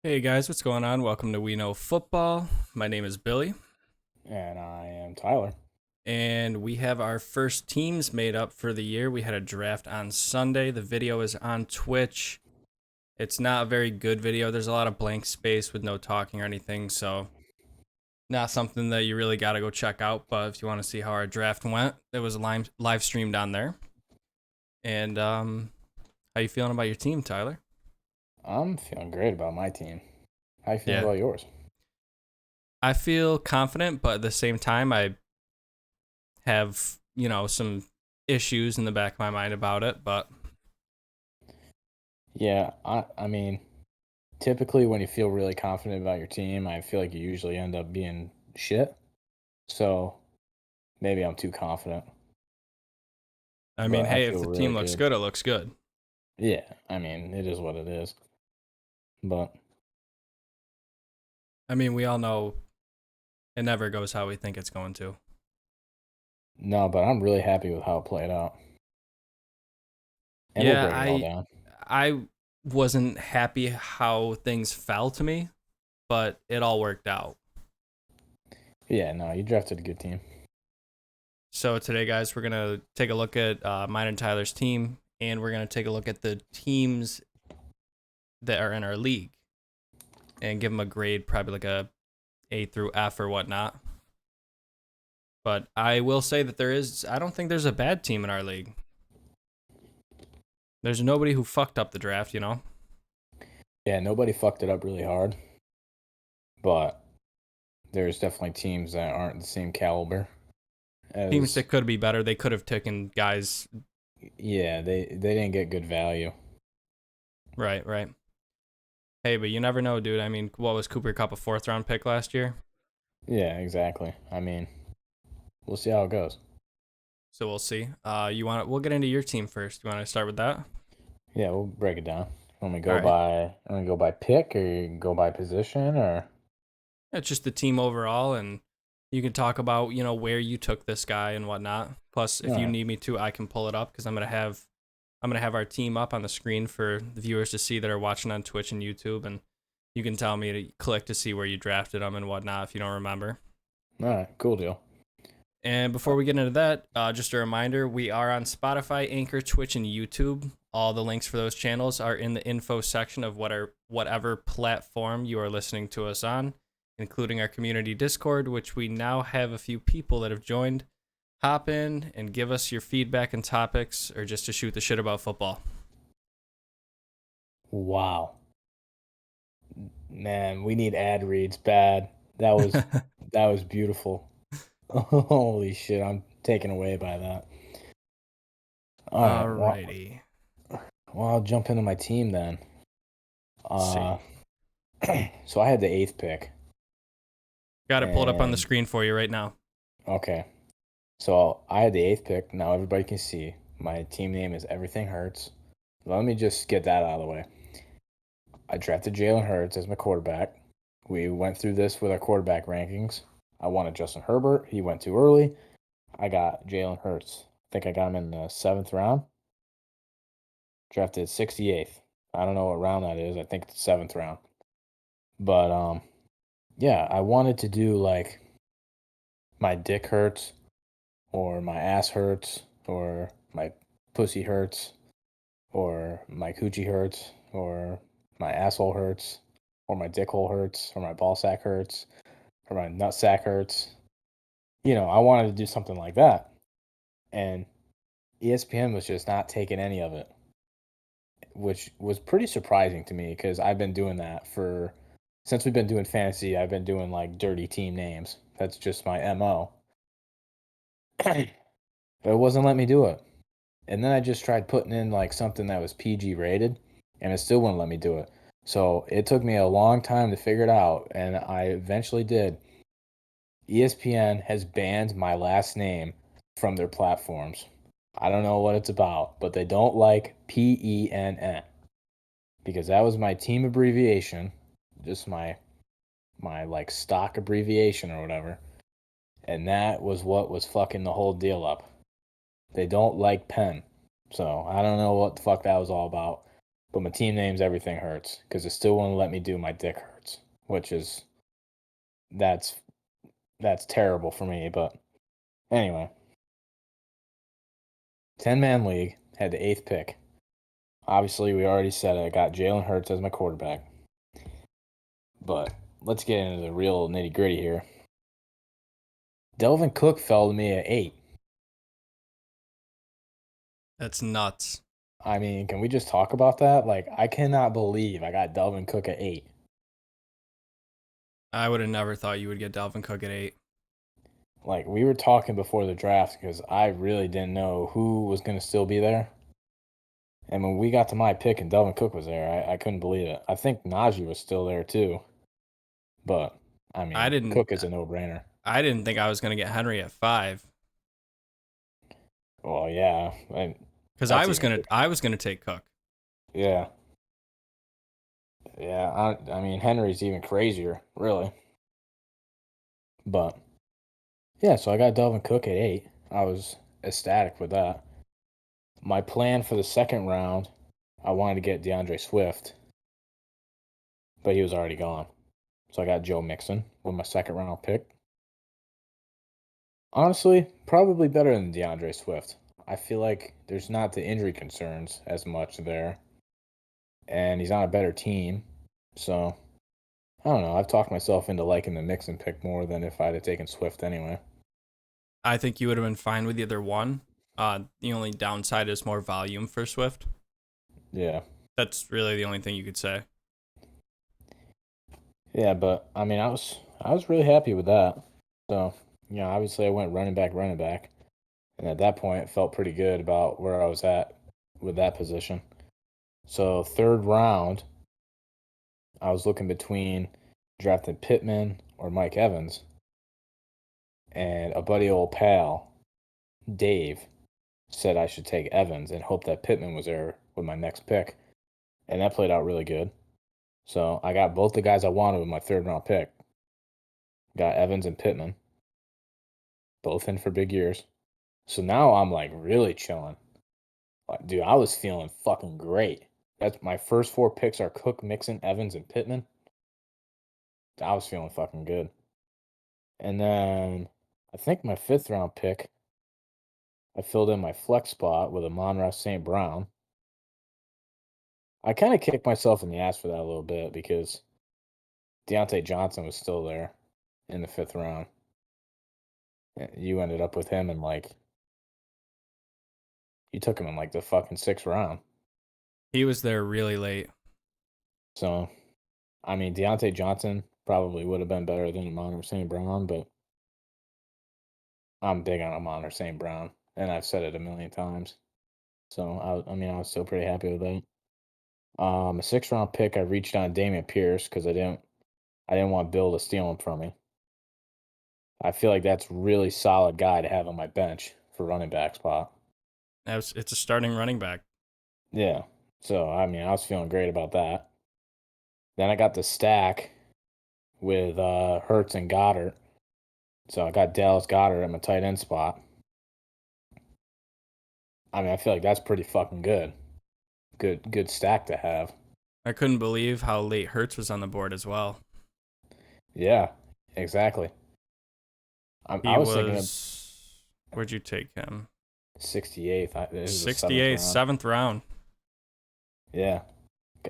Hey guys, what's going on? Welcome to We Know Football. My name is Billy, And I am Tyler. and we have our first teams made up for the year. We had a draft on Sunday. The video is on Twitch. It's not a very good video. There's a lot of blank space with no talking or anything, so not something that you really got to go check out. But if you want to see how our draft went, it was live streamed on there. And how you feeling about your team, Tyler? I'm feeling great about my team. How you feeling Yeah, about yours? I feel confident, but at the same time, I have some issues in the back of my mind about it, but Yeah, I mean, typically when you feel really confident about your team, I feel like you usually end up being shit. So maybe I'm too confident, I mean, but I hey, if feel the really team looks good. good, it looks good. Yeah, I mean, it is what it is. But I mean, we all know it never goes how we think it's going to. no, but I'm really happy with how it played out. And we'll Yeah, break it all down. I wasn't happy how things fell to me, but it all worked out. Yeah, no, you drafted a good team. So today, guys, we're gonna take a look at mine and Tyler's team, and we're gonna take a look at the teams that are in our league and give them a grade, probably like a A through F or whatnot. But I will say that I don't think there's a bad team in our league. There's nobody who fucked up the draft, you know? Yeah, nobody fucked it up really hard, but there's definitely teams that aren't the same caliber Teams as. that could be better, they could have taken guys. Yeah, they didn't get good value. Right, right. Hey, but you never know, dude. I mean, what was Cooper Cup a fourth round pick last year? Yeah, exactly. I mean, we'll see how it goes. So we'll see. We'll get into your team first. You want to start with that? Yeah, we'll break it down. All right. Want me go by pick or you go by position or It's just the team overall, and you can talk about, where you took this guy and whatnot. Plus, all if you right. need me to, I can pull it up because I'm gonna have our team up on the screen for the viewers to see that are watching on Twitch and YouTube, and you can tell me to click to see where you drafted them and whatnot if you don't remember. All right, cool deal. And before we get into that, just a reminder, we are on Spotify, Anchor, Twitch, and YouTube. All the links for those channels are in the info section of whatever platform you are listening to us on, including our community Discord, which we now have a few people that have joined. Hop in and give us your feedback and topics, or just to shoot the shit about football. Wow. Man, we need ad reads bad. That was that was beautiful. Holy shit, I'm taken away by that. All right, Alrighty. well, I'll jump into my team then. Let's Uh, see. so I had the eighth pick, Got it pulled up on the and screen for you right now. okay, so I had the eighth pick. Now everybody can see my team name is Everything Hurts. Let me just get that out of the way. I drafted Jalen Hurts as my quarterback. We went through this with our quarterback rankings. I wanted Justin Herbert. He went too early. I got Jalen Hurts. I think I got him in the seventh round. Drafted 68th. I don't know what round that is. I think it's the seventh round. But yeah, I wanted to do like my dick hurts or my ass hurts or my pussy hurts or my coochie hurts or my asshole hurts or my dick hole hurts or my ball sack hurts or my nut sack hurts. I wanted to do something like that. And ESPN was just not taking any of it, which was pretty surprising to me because I've been doing that since we've been doing fantasy. I've been doing like dirty team names. That's just my MO. But it wasn't letting me do it. And then I just tried putting in like something that was PG rated, and it still wouldn't let me do it. So it took me a long time to figure it out, and I eventually did. ESPN has banned my last name from their platforms. I don't know what it's about, but they don't like PENN because that was my team abbreviation, just my like stock abbreviation or whatever. And that was what was fucking the whole deal up. They don't like pen. So I don't know what the fuck that was all about. but my team name's Everything Hurts because it still won't let me do my dick hurts, which is that's that's terrible for me. But anyway, 10-man league, had the 8th pick. Obviously, we already said it. I got Jalen Hurts as my quarterback. But let's get into the real nitty gritty here. Delvin Cook fell to me at 8. That's nuts. I mean, can we just talk about that? Like, I cannot believe I got Delvin Cook at 8. I would have never thought you would get Dalvin Cook at 8. Like, we were talking before the draft because I really didn't know who was going to still be there. And when we got to my pick and Delvin Cook was there, I couldn't believe it. I think Najee was still there too. But, I mean, Cook is a no-brainer. I didn't think I was going to get Henry at 5. Well, yeah. Because I was gonna take Cook. Yeah. Yeah, I mean, Henry's even crazier, really. But, yeah, so I got Delvin Cook at 8. I was ecstatic with that. My plan for the second round, I wanted to get DeAndre Swift, but he was already gone. So I got Joe Mixon with my second round pick. Honestly, probably better than DeAndre Swift. I feel like there's not the injury concerns as much there. And he's on a better team. So, I don't know. I've talked myself into liking the Mixon pick more than if I'd have taken Swift anyway. I think you would have been fine with either one. The only downside is more volume for Swift. Yeah. That's really the only thing you could say. Yeah, but I mean, I was really happy with that. So, obviously I went running back. And at that point, it felt pretty good about where I was at with that position. So, third round, I was looking between drafting Pittman or Mike Evans. And a buddy old pal, Dave, said I should take Evans and hope that Pittman was there with my next pick. And that played out really good. So I got both the guys I wanted with my third round pick. Got Evans and Pittman, both in for big years. So now I'm like really chilling. Like, dude, I was feeling fucking great. That's my first 4 picks are Cook, Mixon, Evans, and Pittman. I was feeling fucking good. And then I think my 5th round pick, I filled in my flex spot with Amon-Ra St. Brown. I kind of kicked myself in the ass for that a little bit because Deontay Johnson was still there in the 5th round. You ended up with him in you took him in the fucking 6th round. He was there really late. So, I mean, Deontay Johnson probably would have been better than Amon-Ra St. Brown, but I'm big on Amon-Ra St. Brown, and I've said it a million times. So, I was still pretty happy with that. A 6th round pick, I reached on Dameon Pierce because I didn't want Bill to steal him from me. I feel like that's really solid guy to have on my bench for running back spot. It's a starting running back. Yeah. So, I mean, I was feeling great about that. Then I got the stack with Hurts and Goddard. So I got Dallas Goddard at my tight end spot. I mean, I feel like that's pretty fucking good. Good stack to have. I couldn't believe how late Hurts was on the board as well. Yeah, exactly. I was thinking of where'd you take him? 68th. 68th, 7th round. Yeah.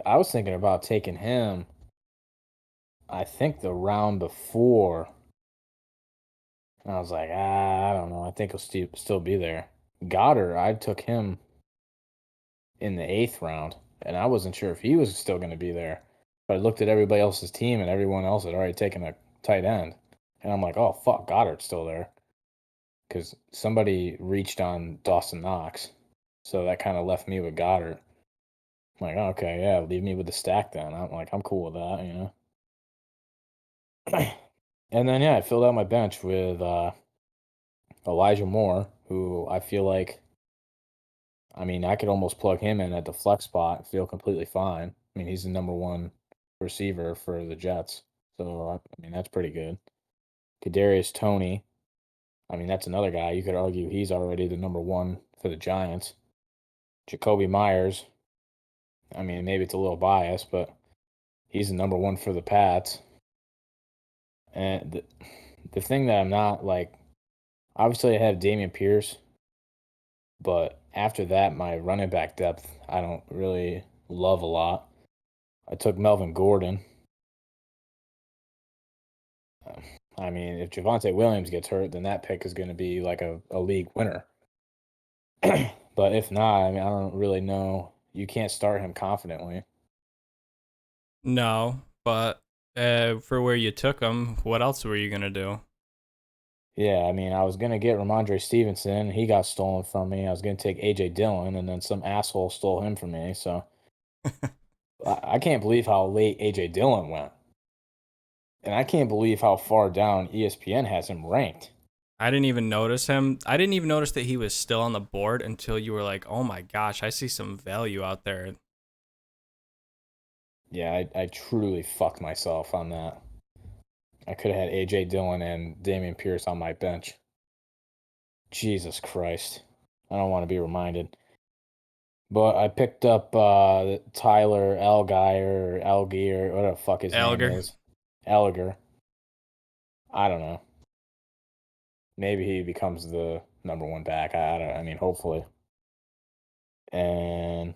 I was thinking about taking him, I think the round before. And I was like, I don't know. I think he'll still be there. Goddard, I took him in the 8th round, and I wasn't sure if he was still going to be there. But I looked at everybody else's team, and everyone else had already taken a tight end. And I'm like, oh, fuck, Goddard's still there. Because somebody reached on Dawson Knox. So that kind of left me with Goddard. I'm like, oh, okay, yeah, leave me with the stack then. I'm cool with that, And then, yeah, I filled out my bench with Elijah Moore, who I feel like, I mean, I could almost plug him in at the flex spot and feel completely fine. I mean, he's the number 1 receiver for the Jets. So, I mean, that's pretty good. Kadarius Toney, I mean, that's another guy. You could argue he's already the number 1 for the Giants. Jacoby Myers, I mean, maybe it's a little biased, but he's the number one for the Pats. And the thing that I'm not like, obviously, I have Damian Pierce, but after that, my running back depth, I don't really love a lot. I took Melvin Gordon. Uh, I mean, if Javonte Williams gets hurt, then that pick is going to be like a league winner. But if not, I mean, I don't really know. You can't start him confidently. No, but for where you took him, what else were you gonna do? Yeah, I mean, I was gonna get Ramondre Stevenson. He got stolen from me. I was gonna take AJ Dillon, and then some asshole stole him from me. So I can't believe how late AJ Dillon went, and I can't believe how far down ESPN has him ranked. I didn't even notice him. I didn't even notice that he was still on the board until you were like, "Oh my gosh, I see some value out there." Yeah, I truly fucked myself on that. I could have had AJ Dillon and Damian Pierce on my bench. Jesus Christ. I don't want to be reminded. But I picked up Tyler Algier or Algier, whatever the fuck his name Alger. is. Alliger. I don't know. Maybe he becomes the number one back. I don't. I mean, hopefully. And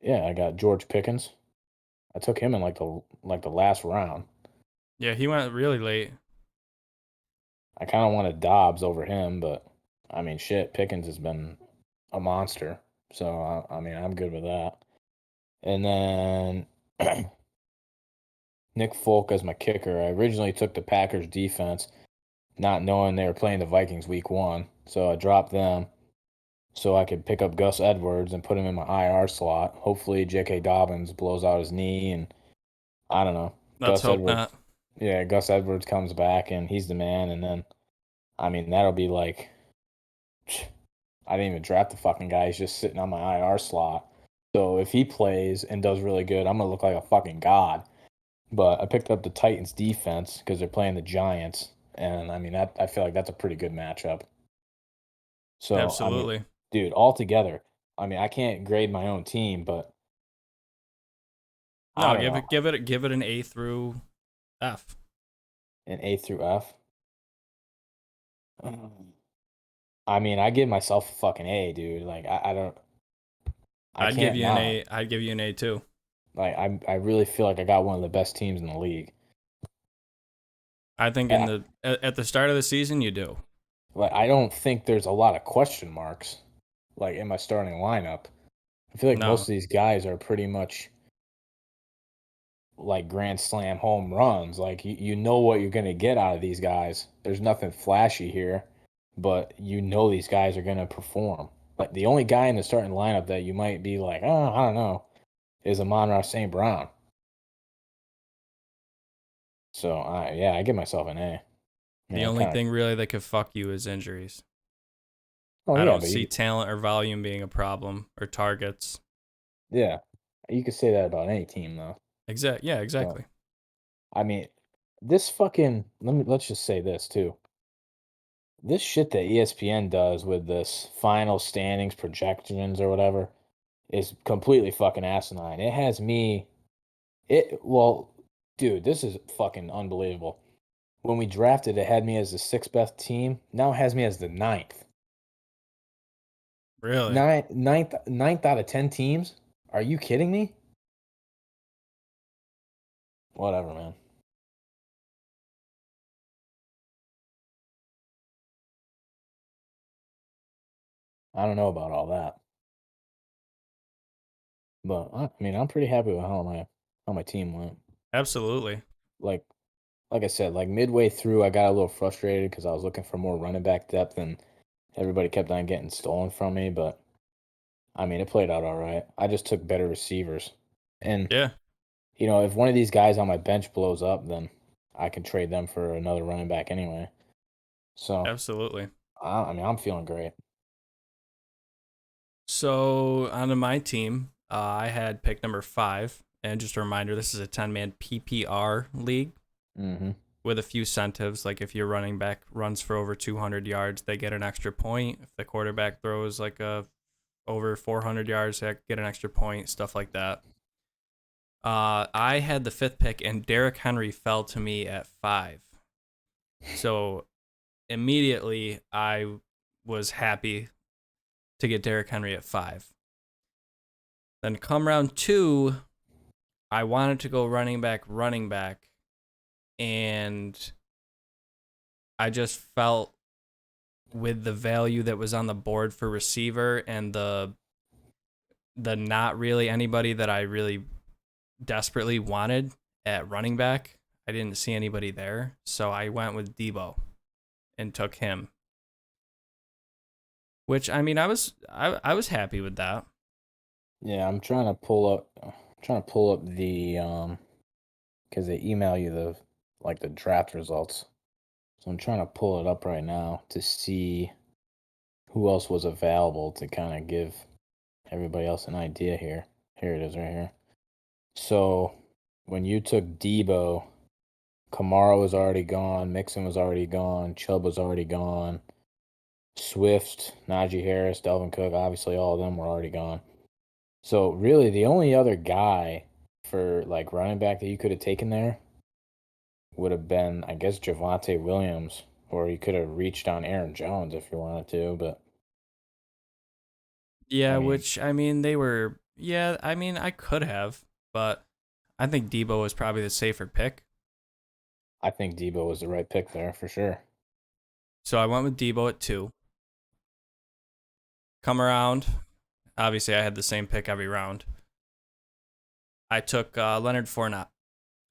yeah, I got George Pickens. I took him in like the last round. Yeah, he went really late. I kind of wanted Dobbs over him, but I mean, shit, Pickens has been a monster. So I mean, I'm good with that. And then Nick Folk as my kicker. I originally took the Packers defense, not knowing they were playing the Vikings week one. So I dropped them so I could pick up Gus Edwards and put him in my IR slot. Hopefully J.K. Dobbins blows out his knee and I don't know. Let's Gus hope Edwards. not. Yeah, Gus Edwards comes back and he's the man. And then, I mean, that'll be like, I didn't even draft the fucking guy. He's just sitting on my IR slot. So if he plays and does really good, I'm going to look like a fucking god. But I picked up the Titans defense because they're playing the Giants. And I mean, that I feel like that's a pretty good matchup. So, I mean, Absolutely. dude, altogether, I mean, I can't grade my own team, but I No, don't know, give it an A through F. an A through F. I mean, I give myself a fucking A, dude. Like, I don't, I I'd give can't you an not. A. I'd give you an A too. Like, I really feel like I got one of the best teams in the league. I think I, at the start of the season you do. like, I don't think there's a lot of question marks, like, in my starting lineup. I feel like most No, of these guys are pretty much like grand slam home runs. Like you know what you're gonna get out of these guys. There's nothing flashy here, but you know these guys are gonna perform. Like the only guy in the starting lineup that you might be like, oh, I don't know, is Amon-Ra St. Brown. So yeah, I give myself an A. I mean, the I'm only kind of thing really that could fuck you is injuries. oh I yeah, don't but see talent or volume being a problem or targets. yeah, you could say that about any team though. Yeah, So exactly. I mean, this fucking let's just say this too. This shit that ESPN does with this final standings projections or whatever is completely fucking asinine. It has me well, dude, this is fucking unbelievable. When we drafted, it had me as the sixth best team. Now it has me as the ninth. Really. Ninth out of 10 teams? Are you kidding me? Whatever, man. I don't know about all that. But I mean, I'm pretty happy with how my team went. Absolutely. Like like I said, like midway through I got a little frustrated because I was looking for more running back depth and everybody kept on getting stolen from me, but I mean, it played out all right. I just took better receivers. And, Yeah, if one of these guys on my bench blows up, then I can trade them for another running back anyway. So, absolutely. I mean, I'm feeling great. So onto my team, I had pick number 5, and just a reminder, this is a 10-man PPR league Mm-hmm. with a few incentives. Like if your running back runs for over 200 yards, they get an extra point. If the quarterback throws like a over 400 yards, get an extra point, stuff like that. I had the fifth pick, and Derrick Henry fell to me at 5. So immediately, I was happy to get Derrick Henry at 5. Then come round 2, I wanted to go running back, and I just felt with the value that was on the board for receiver and the not really anybody that I really desperately wanted at running back, I didn't see anybody there, so I went with Debo and took him. Which I mean, I was happy with that. Yeah, I'm trying to pull up the because they email you the draft results. So I'm trying to pull it up right now to see who else was available to kind of give everybody else an idea here. Here it is right here. So when you took Debo, Kamara was already gone, Mixon was already gone, Chubb was already gone, Swift, Najee Harris, Delvin Cook, obviously all of them were already gone. So really the only other guy for like running back that you could have taken there would have been, I guess, Javonte Williams, or you could have reached on Aaron Jones if you wanted to, but I Yeah, mean, which I mean they were. Yeah, I mean I could have, but I think Debo was probably the safer pick. I think Debo was the right pick there for sure. So I went with Debo at 2. Come around, obviously I had the same pick every round. I took Leonard Fournette.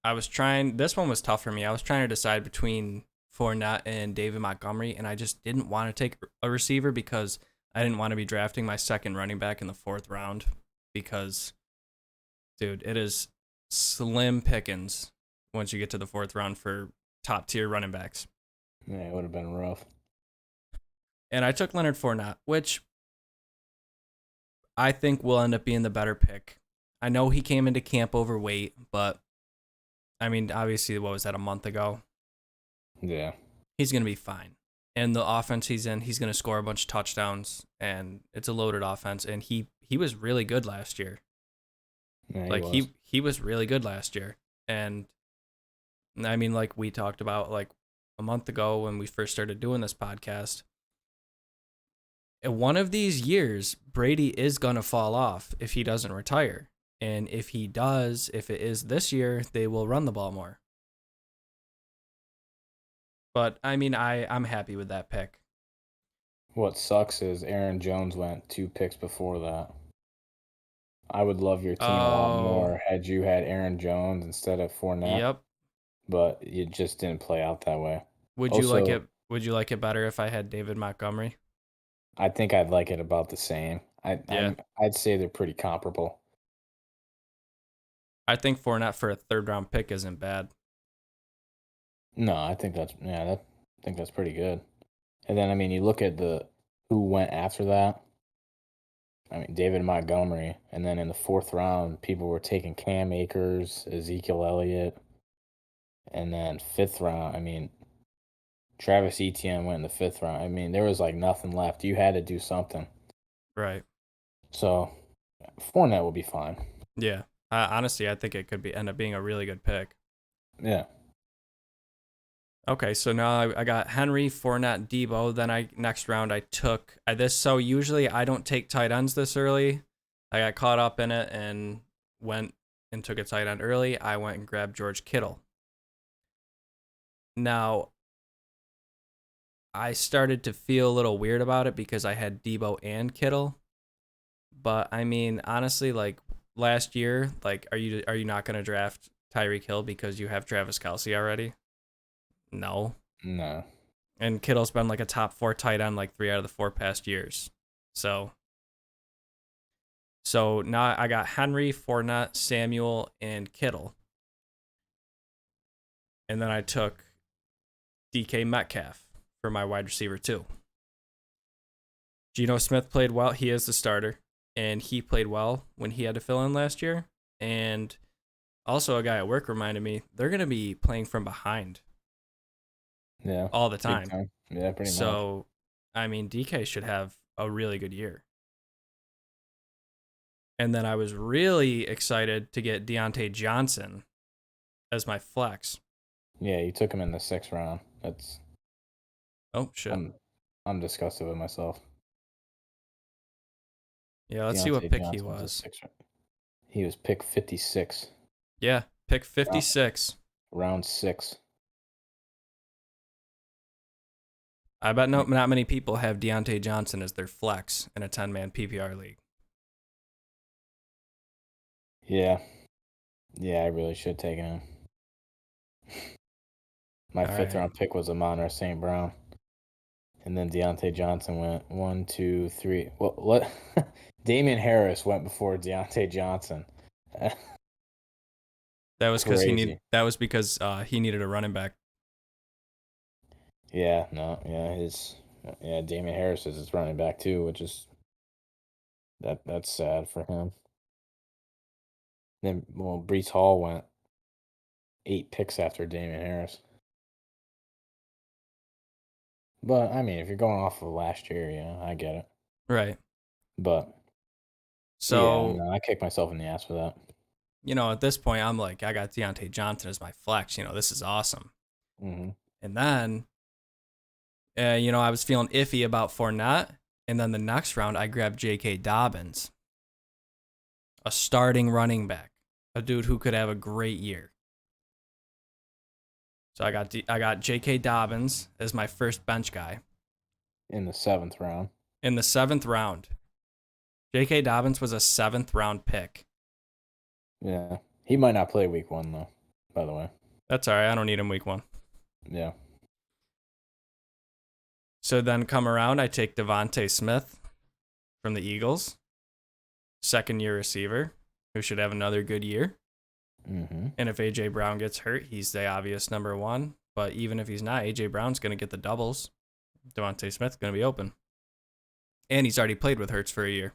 I was trying. This one was tough for me. I was trying to decide between Fournette and David Montgomery, and I just didn't want to take a receiver because I didn't want to be drafting my second running back in the 4th round. Because, dude, it is slim pickings once you get to the 4th round for top tier running backs. Yeah, it would have been rough. And I took Leonard Fournette, which I think will end up being the better pick. I know he came into camp overweight, but I mean, obviously, what was that, a month ago? Yeah. He's going to be fine. And the offense he's in, he's going to score a bunch of touchdowns, and it's a loaded offense. And he was really good last year. Yeah, he Like was. he was really good last year. And I mean, like we talked about like a month ago when we first started doing this podcast, in one of these years, Brady is going to fall off if he doesn't retire. And if he does, if it is this year, they will run the ball more. But I mean, I'm happy with that pick. What sucks is Aaron Jones went 2 picks before that. I would love your team a lot Oh, more had you had Aaron Jones instead of Fournette, yep. but it just didn't play out that way. Would you like Also, it? Would you like it better if I had David Montgomery? I think I'd like it about the same. Yeah, I'd say they're pretty comparable. I think Fournette for a 3rd round pick isn't bad. No, I think I think that's pretty good. And then I mean, you look at the who went after that. I mean, David Montgomery, and then in the 4th round, people were taking Cam Akers, Ezekiel Elliott, and then 5th round. I mean, Travis Etienne went in the 5th round. I mean, there was like nothing left. You had to do something. Right. So Fournette will be fine. Yeah. Honestly, I think it could be end up being a really good pick. Yeah. Okay, so now I got Henry, Fournette, Debo. Then next round I took this. So usually I don't take tight ends this early. I got caught up in it and went and took a tight end early. I went and grabbed George Kittle. Now I started to feel a little weird about it because I had Debo and Kittle. But I mean, honestly, like last year, like are you not gonna draft Tyreek Hill because you have Travis Kelce already? No. No. And Kittle's been like a top 4 tight end like 3 out of the 4 past years. So now I got Henry, Fournette, Samuel, and Kittle. And then I took DK Metcalf for my wide receiver too. Geno Smith played well. He is the starter. And he played well when he had to fill in last year. And also a guy at work reminded me they're gonna be playing from behind Yeah. all the Big time. time. Yeah, pretty much. So I mean DK should have a really good year. And then I was really excited to get Deontay Johnson as my flex. Yeah, you took him in the 6th round. That's Oh shit. I'm disgusted with myself. Yeah, let's see what Deontay pick he Johnson's a was. 6. He was pick 56, Yeah, pick round, 56. round 6. I bet not many people have Deontay Johnson as their flex in a 10-man PPR league. Yeah, yeah, I really should take him. My All 5th right. round pick was Amon-Ra St. Brown. And then Deontay Johnson went 1, 2, 3. Well, what? Damian Harris went before Deontay Johnson. That was because Crazy. he needed a running back. Yeah, no, yeah, Damian Harris is his running back too, which is that's sad for him. Then, well, Brees Hall went 8 picks after Damian Harris. But I mean, if you're going off of last year, yeah, I get it. Right. But yeah, So, no, I kicked myself in the ass for that. at this point, I'm like, I got Deontay Johnson as my flex. This is awesome. Hmm. And then, I was feeling iffy about Fournette. And then the next round, I grabbed J.K. Dobbins, a starting running back, a dude who could have a great year. So I got J.K. Dobbins as my first bench guy In the 7th round. in the 7th round. J.K. Dobbins was a 7th round pick. Yeah, he might not play week 1 though. By the way. That's all right. I don't need him week 1. Yeah. So then come around, I take Devontae Smith from the Eagles, 2nd-year receiver, who should have another good year. Mm-hmm. And if A.J. Brown gets hurt, he's the obvious number 1. But even if he's not, A.J. Brown's going to get the doubles. Devontae Smith's going to be open. And he's already played with Hurts for a year.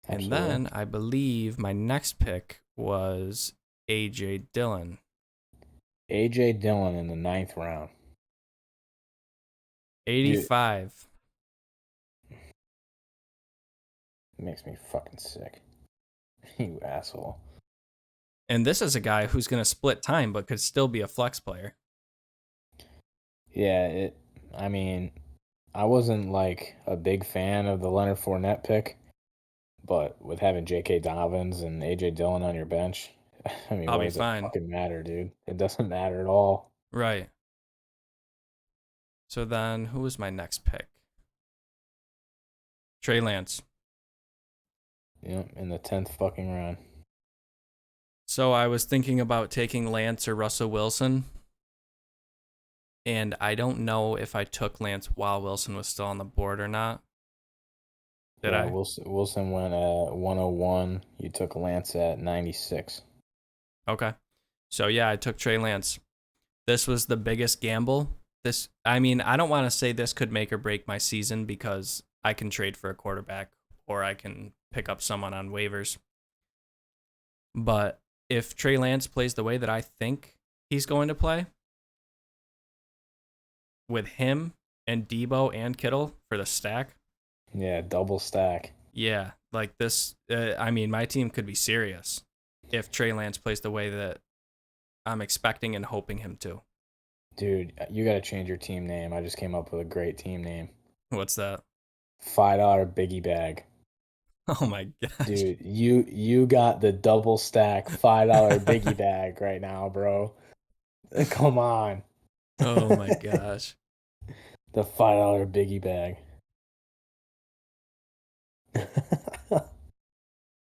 Absolutely. And then I believe my next pick was A.J. Dillon. A.J. Dillon in the 9th round. 85. It makes me fucking sick. You asshole. And this is a guy who's going to split time but could still be a flex player. Yeah, I mean, I wasn't like a big fan of the Leonard Fournette pick, but with having J.K. Dobbins and A.J. Dillon on your bench, I mean, I'll what be does fine. it fucking matter, dude? It doesn't matter at all. Right. So then who was my next pick? Trey Lance. Yep, in the 10th fucking round. So I was thinking about taking Lance or Russell Wilson. And I don't know if I took Lance while Wilson was still on the board or not. Did I? Wilson went at 101. You took Lance at 96. Okay. So yeah, I took Trey Lance. This was the biggest gamble. I don't want to say this could make or break my season because I can trade for a quarterback or I can pick up someone on waivers. But if Trey Lance plays the way that I think he's going to play, with him and Debo and Kittle for the stack. Yeah, double stack. Yeah, like this. My team could be serious if Trey Lance plays the way that I'm expecting and hoping him to. Dude, you got to change your team name. I just came up with a great team name. What's that? $5 biggie bag. Oh my gosh. Dude, you got the double stack $5 biggie bag right now, bro. Come on. Oh my gosh. The $5 biggie bag.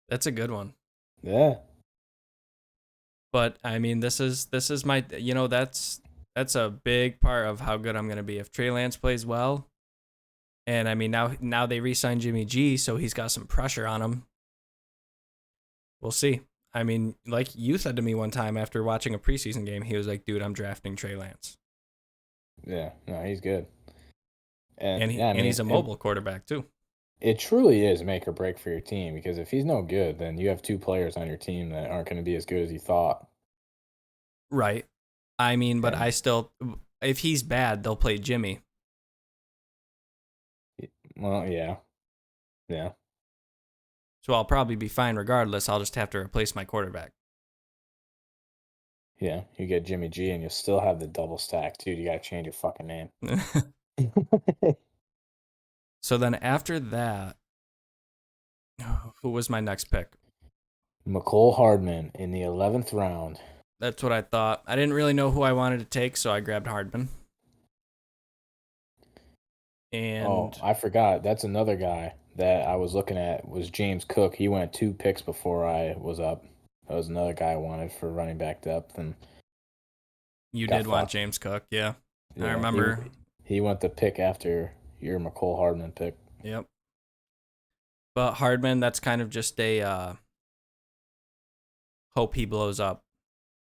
That's a good one. Yeah. But this is my that's a big part of how good I'm gonna be. If Trey Lance plays well, and now they re-signed Jimmy G, so he's got some pressure on him. We'll see. Like you said to me one time after watching a preseason game, he was like, dude, I'm drafting Trey Lance. Yeah, no, he's good. And he's a mobile quarterback too. It truly is make or break for your team because if he's no good, then you have 2 players on your team that aren't going to be as good as you thought. Right. But I still, if he's bad, they'll play Jimmy. Well, yeah. Yeah. So I'll probably be fine regardless. I'll just have to replace my quarterback. Yeah, you get Jimmy G and you'll still have the double stack, dude. You gotta change your fucking name. So then after that, who was my next pick? McCole Hardman in the 11th round. That's what I thought. I didn't really know who I wanted to take, so I grabbed Hardman. Oh, And I forgot. That's another guy that I was looking at was James Cook. He went 2 picks before I was up. That was another guy I wanted for running back depth and you got did want fucked. James Cook, yeah. I Yeah, remember. he went the pick after your McCole Hardman pick. Yep. But Hardman, that's kind of just a hope he blows up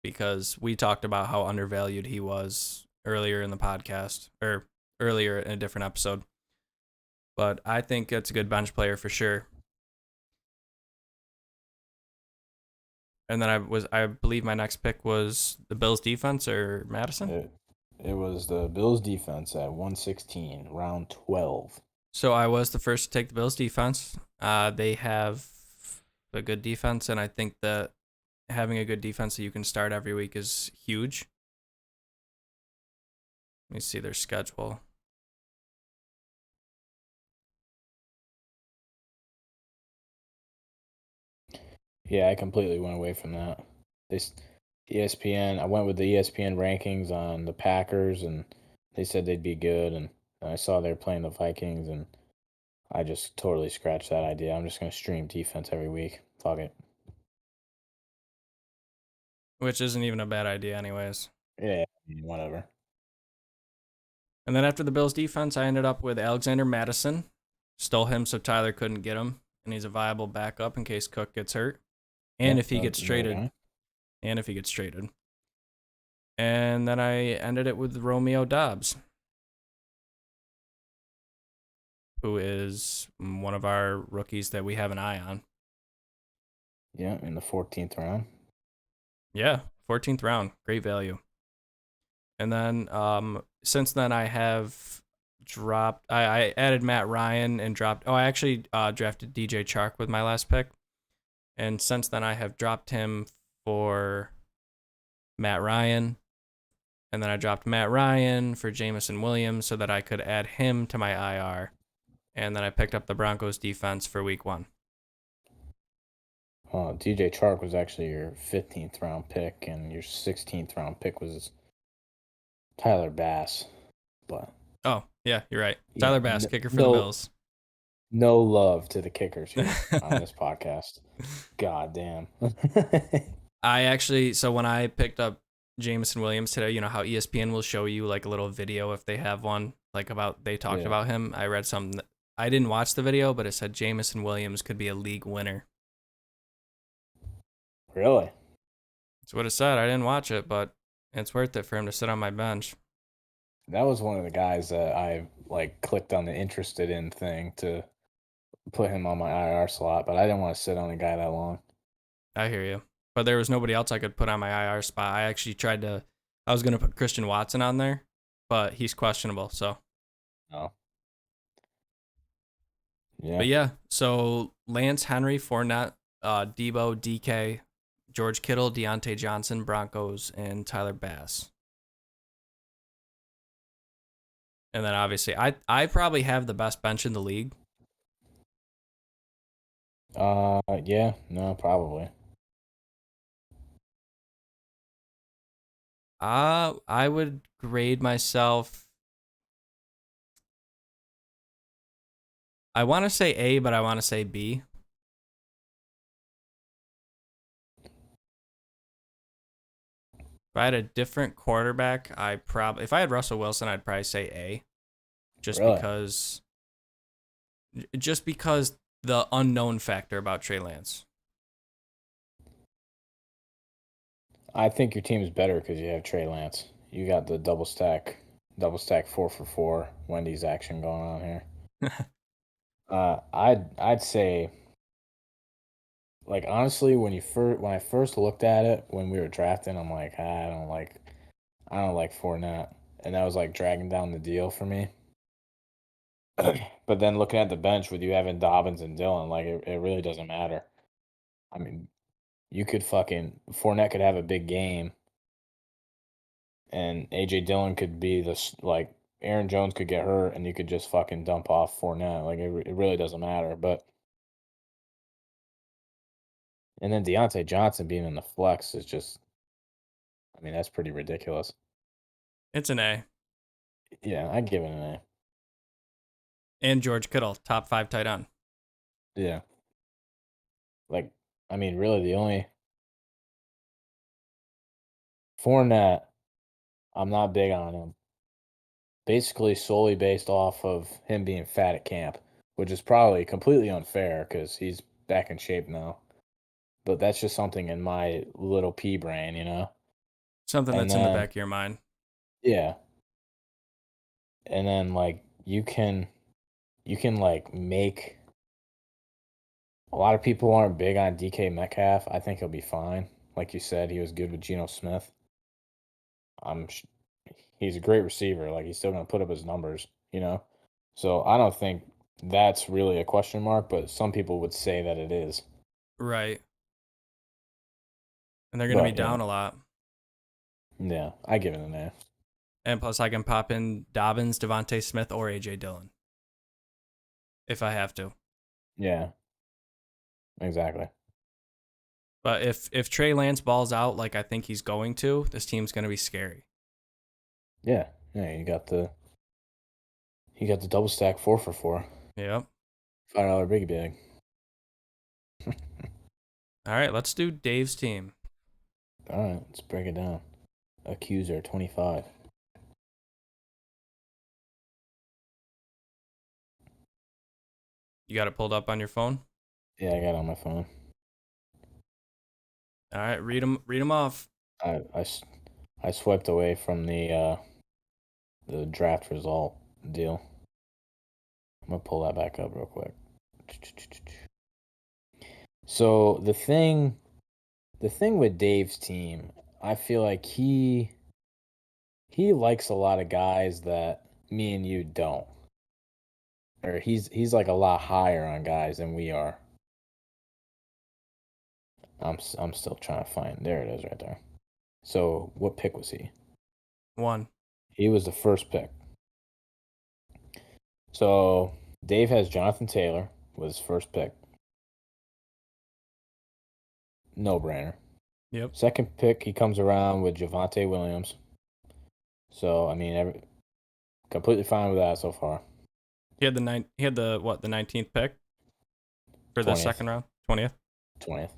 because we talked about how undervalued he was earlier in the podcast or earlier in a different episode. But I think it's a good bench player for sure. And then I believe my next pick was the Bills defense or Madison. It was the Bills defense at 116, round 12. So I was the first to take the Bills defense. They have a good defense, and I think that having a good defense that you can start every week is huge. Let me see their schedule. Yeah, I completely went away from that. This ESPN, I went with the ESPN rankings on the Packers, and they said they'd be good. And I saw they're playing the Vikings, and I just totally scratched that idea. I'm just going to stream defense every week. Fuck it. Which isn't even a bad idea, anyways. Yeah, whatever. And then after the Bills defense, I ended up with Alexander Madison. Stole him so Tyler couldn't get him, and he's a viable backup in case Cook gets hurt. And if he gets traded. And if he gets traded. And then I ended it with Romeo Doubs, who is one of our rookies that we have an eye on. Yeah, in the 14th round. Yeah, 14th round. Great value. And then since then, I have dropped. I added Matt Ryan and dropped. Oh, I actually drafted DJ Chark with my last pick. And since then, I have dropped him for Matt Ryan. And then I dropped Matt Ryan for Jameson Williams so that I could add him to my IR. And then I picked up the Broncos defense for week 1. DJ Chark was actually your 15th round pick, and your 16th round pick was Tyler Bass. But oh, yeah, you're right. Tyler Bass, kicker for the Bills. No love to the kickers here on this podcast. God damn. I actually, so when I picked up Jameson Williams today, you know how ESPN will show you like a little video if they have one, like about they talked about him. I read something. I didn't watch the video, but it said Jameson Williams could be a league winner. Really? That's what it said. I didn't watch it, but it's worth it for him to sit on my bench. That was one of the guys that I like clicked on the interested in thing to put him on my IR slot, but I didn't want to sit on a guy that long. I hear you. But there was nobody else I could put on my IR spot. I actually I was going to put Christian Watson on there, but he's questionable, so. Oh. Yeah. But yeah, so Lance, Henry, Fournette, Debo, DK, George Kittle, Deontay Johnson, Broncos, and Tyler Bass. And then obviously, I probably have the best bench in the league. Yeah, no, probably. I would grade myself. I want to say A, but I want to say B. If I had a different quarterback, if I had Russell Wilson, I'd probably say A. Just Really? because the unknown factor about Trey Lance. I think your team is better because you have Trey Lance. You got the double stack 4-for-4 Wendy's action going on here. I'd say, like, honestly, when I first looked at it when we were drafting, I'm like, I don't like Fournette, and that was like dragging down the deal for me. But then looking at the bench with you having Dobbins and Dillon, like it really doesn't matter. I mean, you could fucking Fournette could have a big game, and AJ Dillon could be like Aaron Jones could get hurt, and you could just fucking dump off Fournette. Like it really doesn't matter. But and then Deontay Johnson being in the flex is just, I mean, that's pretty ridiculous. It's an A. Yeah, I'd give it an A. And George Kittle, top 5 tight end. Yeah. Like, I mean, really the only Fournette, I'm not big on him. Basically solely based off of him being fat at camp, which is probably completely unfair because he's back in shape now. But that's just something in my little pea brain, you know? Something And that's in the then, back of your mind. yeah. And then like you can like make a lot of people aren't big on DK Metcalf. I think he'll be fine. Like you said, he was good with Geno Smith. I'm sh- he's a great receiver. Like he's still gonna put up his numbers, you know. So I don't think that's really a question mark, but some people would say that it is. Right. And they're going to be But you down know, a lot. yeah, I give it an A. And plus, I can pop in Dobbins, Devontae Smith, or AJ Dillon if I have to. Yeah, exactly. But if Trey Lance balls out like I think he's going to, this team's going to be scary. Yeah, yeah. You got the double stack 4 for 4, Yep. $5 biggie bag. All right, let's do Dave's team. All right, let's break it down. Accuser 25. You got it pulled up on your phone? Yeah, I got it on my phone. All right, read them off. I swiped away from the draft result deal. I'm gonna pull that back up real quick. So the thing with Dave's team, I feel like he likes a lot of guys that me and you don't. Or he's like a lot higher on guys than we are. I'm still trying to find. There it is right there. So what pick was he? 1. He was the first pick. So Dave has Jonathan Taylor was his first pick. No brainer. Yep. Second pick, he comes around with Javonte Williams. So I mean, completely fine with that so far. He had the what, the 19th pick for the 20th, second round? 20th? 20th,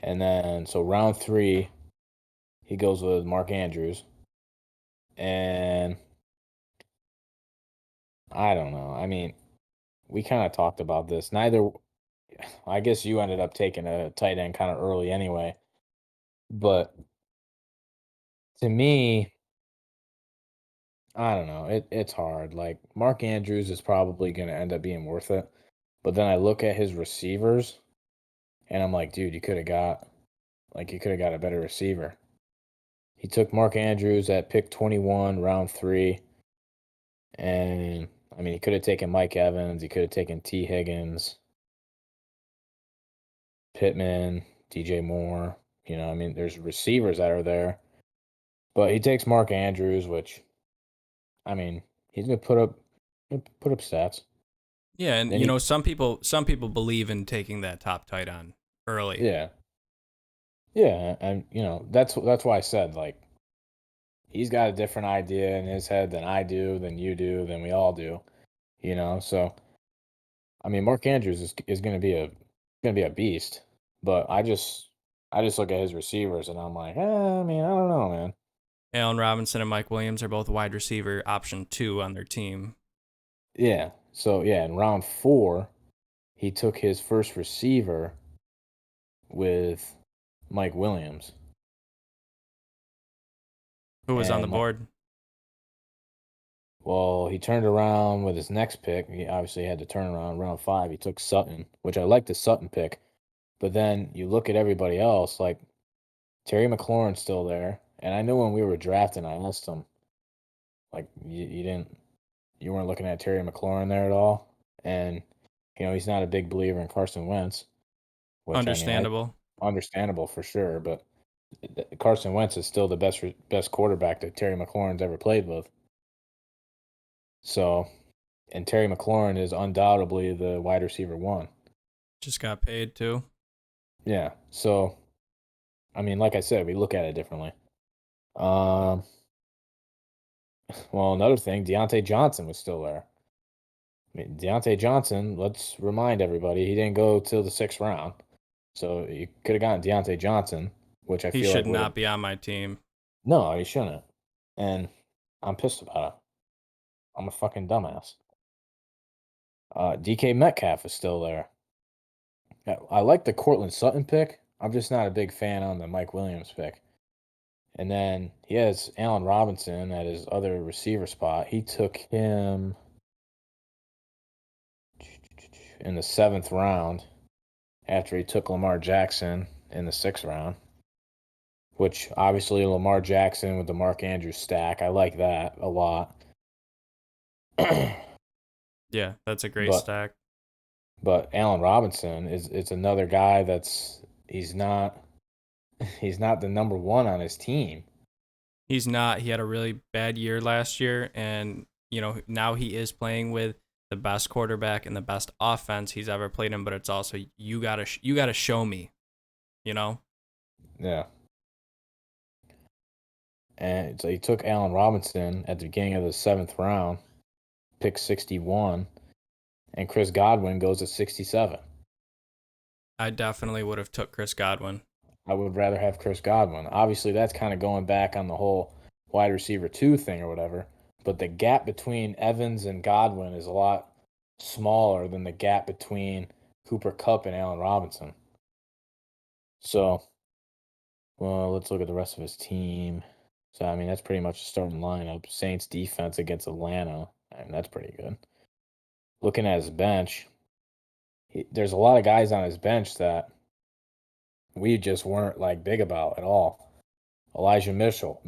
and then so round 3, he goes with Mark Andrews, and I don't know. I mean, we kind of talked about this. Neither, I guess you ended up taking a tight end kind of early anyway. But to me, I don't know. It's hard. Like Mark Andrews is probably going to end up being worth it. But then I look at his receivers and I'm like, dude, you could have got a better receiver. He took Mark Andrews at pick 21, round 3, and I mean, he could have taken Mike Evans, he could have taken T Higgins, Pittman, DJ Moore, I mean, there's receivers that are there. But he takes Mark Andrews, which I mean, he's going to put up stats. Yeah, and Then he some people believe in taking that top tight end early. Yeah. Yeah, and that's why I said like he's got a different idea in his head than I do, than you do, than we all do, So I mean, Mark Andrews is going to be a beast, but I just look at his receivers and I'm like, I mean, I don't know, man. Allen Robinson and Mike Williams are both wide receiver option 2 on their team. Yeah. So yeah, in round 4, he took his first receiver with Mike Williams, Who was on the and Mike. board? Well, he turned around with his next pick. He obviously had to turn around round 5. He took Sutton, which I like the Sutton pick. But then you look at everybody else, like Terry McLaurin's still there. And I know when we were drafting, I asked him, like, you didn't you weren't looking at Terry McLaurin there at all. And, he's not a big believer in Carson Wentz, which, I mean, I Understandable. understandable for sure, but Carson Wentz is still the best quarterback that Terry McLaurin's ever played with. So, and Terry McLaurin is undoubtedly the wide receiver one. Just got paid too. Yeah. So, I mean, like I said, we look at it differently. Um, well, another thing, Deontay Johnson was still there. I mean, Deontay Johnson, let's remind everybody, he didn't go till the 6th round. So you could have gotten Deontay Johnson, which I He feel like should would have. not be on my team. No, he shouldn't. And I'm pissed about it. I'm a fucking dumbass. DK Metcalf is still there. Yeah, I like the Cortland Sutton pick. I'm just not a big fan on the Mike Williams pick. And then he has Allen Robinson at his other receiver spot. He took him in the 7th round after he took Lamar Jackson in the 6th round, which obviously Lamar Jackson with the Mark Andrews stack. I like that a lot. Yeah, that's a great but stack. but Allen Robinson is another guy that's he's not he's not the number one on his team. He's not. He had a really bad year last year, and now he is playing with the best quarterback and the best offense he's ever played in. But it's also you gotta show me, you know. Yeah. And so he took Allen Robinson at the beginning of the 7th round, pick 61, and Chris Godwin goes at 67. I definitely would have took Chris Godwin. I would rather have Chris Godwin. Obviously, that's kind of going back on the whole wide receiver 2 thing or whatever, but the gap between Evans and Godwin is a lot smaller than the gap between Cooper Kupp and Allen Robinson. So, well, let's look at the rest of his team. So, I mean, that's pretty much the starting lineup. Saints defense against Atlanta. I mean, that's pretty good. Looking at his bench, there's a lot of guys on his bench that we just weren't like big about at all. Elijah Mitchell,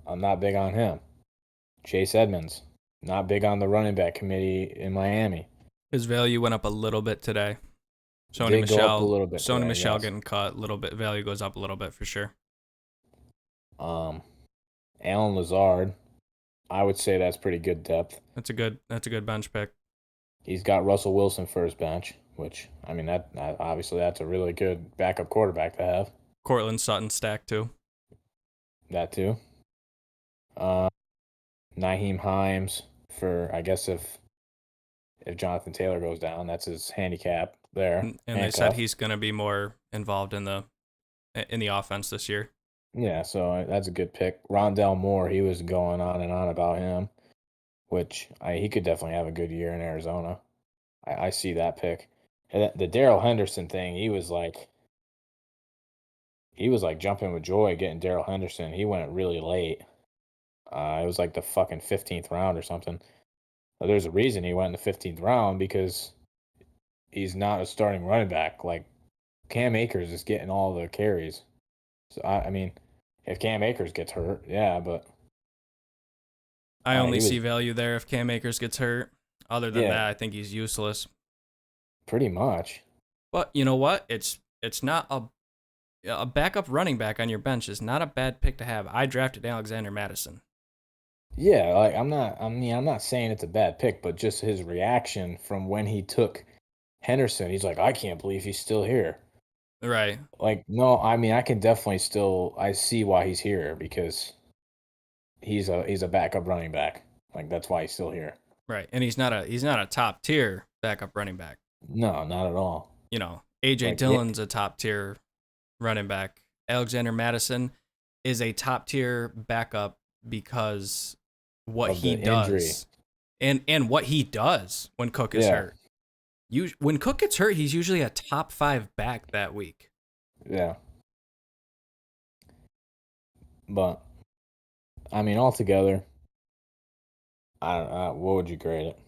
I'm not big on him. Chase Edmonds, not big on the running back committee in Miami. His value went up a little bit today. Sony Did go up a Michelle, little bit Sony today, Michelle yes. getting cut a little bit. Value goes up a little bit for sure. Alan Lazard, I would say that's pretty good depth. That's a good bench pick. He's got Russell Wilson for his bench, which I mean that obviously that's a really good backup quarterback to have. Cortland Sutton stack too. That too. Uh, Naheem Himes for I guess if Jonathan Taylor goes down, that's his handicap there. And they said he's going to be more involved in the offense this year. Yeah, so that's a good pick. Rondell Moore, he was going on and on about him, which he could definitely have a good year in Arizona. I see that pick. And the Darrell Henderson thing, he was like jumping with joy getting Darrell Henderson. He went really late. It was like the fucking 15th round or something. But there's a reason he went in the 15th round because he's not a starting running back. Like Cam Akers is getting all the carries. So I mean, if Cam Akers gets hurt, yeah, but I only see value there if Cam Akers gets hurt. Other than yeah, that, I think he's useless. pretty much. But you know what? It's not a backup running back on your bench is not a bad pick to have. I drafted Alexander Mattison. Yeah, like I'm not saying it's a bad pick, but just his reaction from when he took Henderson, he's like, I can't believe he's still here. Right. Like, no, I mean, I can definitely I see why he's here because he's a backup running back. Like that's why he's still here. Right. And he's not a top tier backup running back. No, not at all. AJ Dillon's a top tier running back. Alexander Mattison is a top tier backup because what he does and what he does when Cook is hurt. When Cook gets hurt, he's usually a top 5 back that week. Yeah. But I mean, altogether, I don't know. What would you grade it?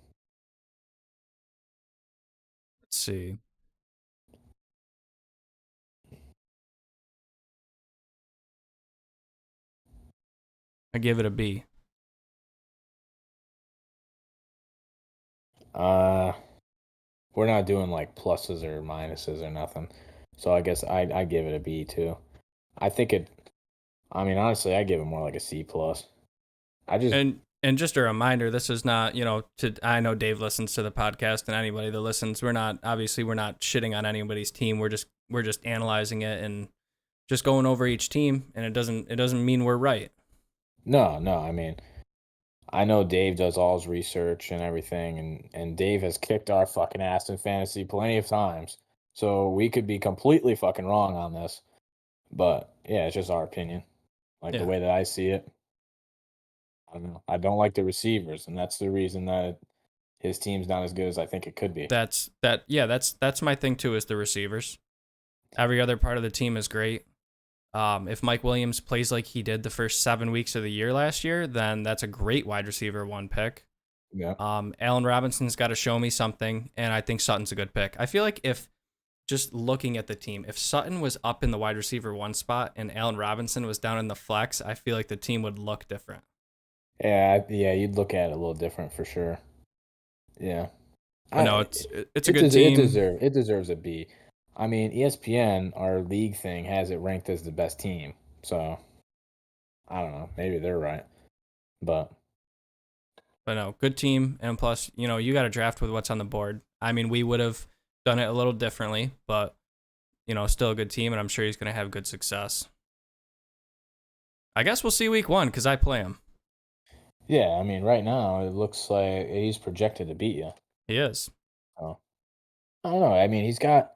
Let's see. I give it a B. Uh, we're not doing like pluses or minuses or nothing. So I guess I give it a B too. I think it. I mean, honestly, I give it more like a C plus. I just And just a reminder, this is not, to I know Dave listens to the podcast and anybody that listens, we're not shitting on anybody's team. We're just analyzing it and just going over each team, and it doesn't mean we're right. no. I mean, I know Dave does all his research and everything, and Dave has kicked our fucking ass in fantasy plenty of times. So we could be completely fucking wrong on this. But yeah, it's just our opinion. Like the Yeah. way that I see it. I don't know. I don't like the receivers, and that's the reason that his team's not as good as I think it could be. That's my thing too, is the receivers. Every other part of the team is great. If Mike Williams plays like he did the first 7 weeks of the year last year, then that's a great wide receiver one pick. Yeah. Allen Robinson's got to show me something, and I think Sutton's a good pick. I feel like if just looking at the team, if Sutton was up in the wide receiver one spot and Allen Robinson was down in the flex, I feel like the team would look different. Yeah, you'd look at it a little different for sure. Yeah. But I no, it, it's a good team. it deserves a B. I mean, ESPN, our league thing, has it ranked as the best team. So I don't know. Maybe they're right. But But no, good team, and plus, you got to draft with what's on the board. I mean, we would have done it a little differently, but still a good team, and I'm sure he's going to have good success. I guess we'll see week 1 because I play him. yeah, I mean, right now it looks like he's projected to beat you. He is. Oh, I don't know. I mean, he's got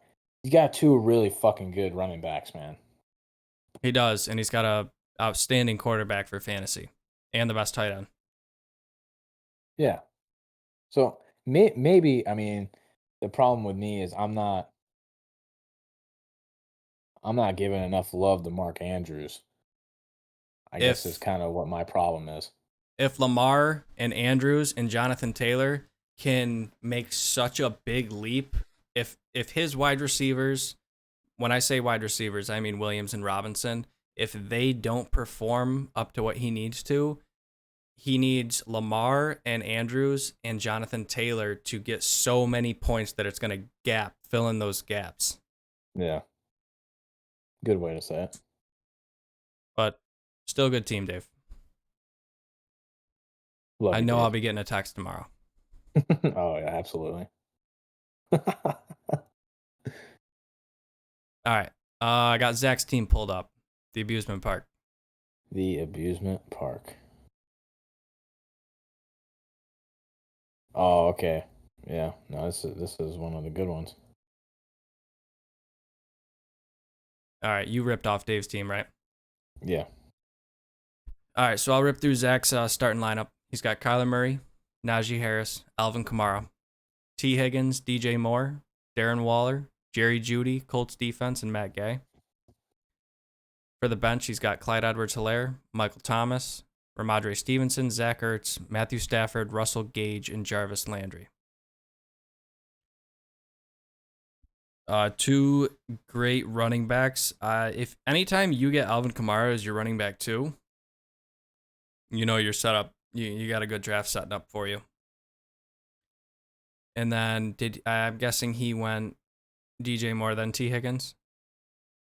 two really fucking good running backs, man. He does, and he's got a outstanding quarterback for fantasy and the best tight end. Yeah. So maybe I mean the problem with me is I'm not giving enough love to Mark Andrews. I guess is If kind of what my problem is. if Lamar and Andrews and Jonathan Taylor can make such a big leap, if his wide receivers, when I say wide receivers, I mean Williams and Robinson, if they don't perform up to what he needs to, he needs Lamar and Andrews and Jonathan Taylor to get so many points that it's going to fill in those gaps. Yeah. Good way to say it. But still a good team, Dave. Love I you, know I'll Dave. be getting a text tomorrow. Oh yeah, absolutely. All right. I got Zach's team pulled up. The amusement park. The amusement park. Oh, okay. Yeah. No, this is one of the good ones. All right. You ripped off Dave's team, right? Yeah. All right. So I'll rip through Zach's starting lineup. He's got Kyler Murray, Najee Harris, Alvin Kamara, T. Higgins, DJ Moore, Darren Waller, Jerry Jeudy, Colts defense, and Matt Gay. For the bench, he's got Clyde Edwards-Helaire, Michael Thomas, Ramondre Stevenson, Zach Ertz, Matthew Stafford, Russell Gage, and Jarvis Landry. Two great running backs. If anytime you get Alvin Kamara as your running back too, you're set up. You got a good draft setting up for you. And then I'm guessing he went DJ Moore then T Higgins.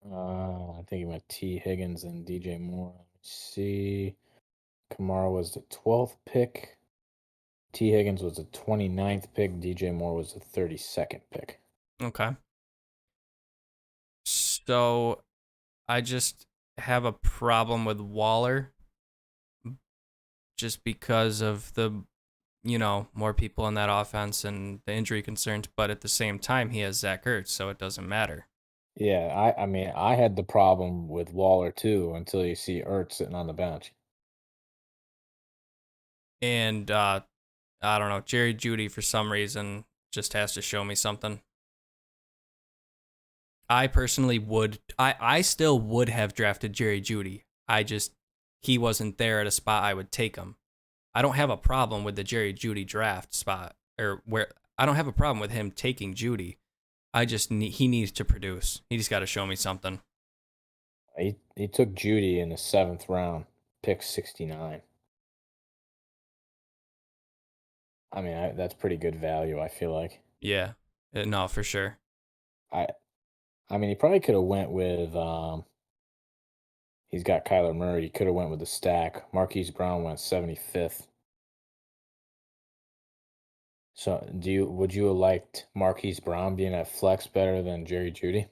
I think he went T. Higgins and DJ Moore. Let's see. Kamara was the 12th pick. T. Higgins was the 29th pick. DJ Moore was the 32nd pick. Okay. So I just have a problem with Waller just because of the more people in that offense and the injury concerns, but at the same time he has Zach Ertz, so it doesn't matter. Yeah, I mean, I had the problem with Waller too until you see Ertz sitting on the bench. And I don't know, Jerry Jeudy for some reason just has to show me something. I personally would I still would have drafted Jerry Jeudy. He wasn't there at a spot I would take him. I don't have a problem with the Jerry Jeudy draft spot, or where I don't have a problem with him taking Jeudy. He needs to produce. He just got to show me something. He took Judy in the 7th round, pick 69. I mean, that's pretty good value. I feel like. Yeah. No, for sure. I I mean, he probably could have went with. He's got Kyler Murray. He could have went with the stack. Marquise Brown went 75th. So, would you have liked Marquise Brown being at flex better than Jerry Judy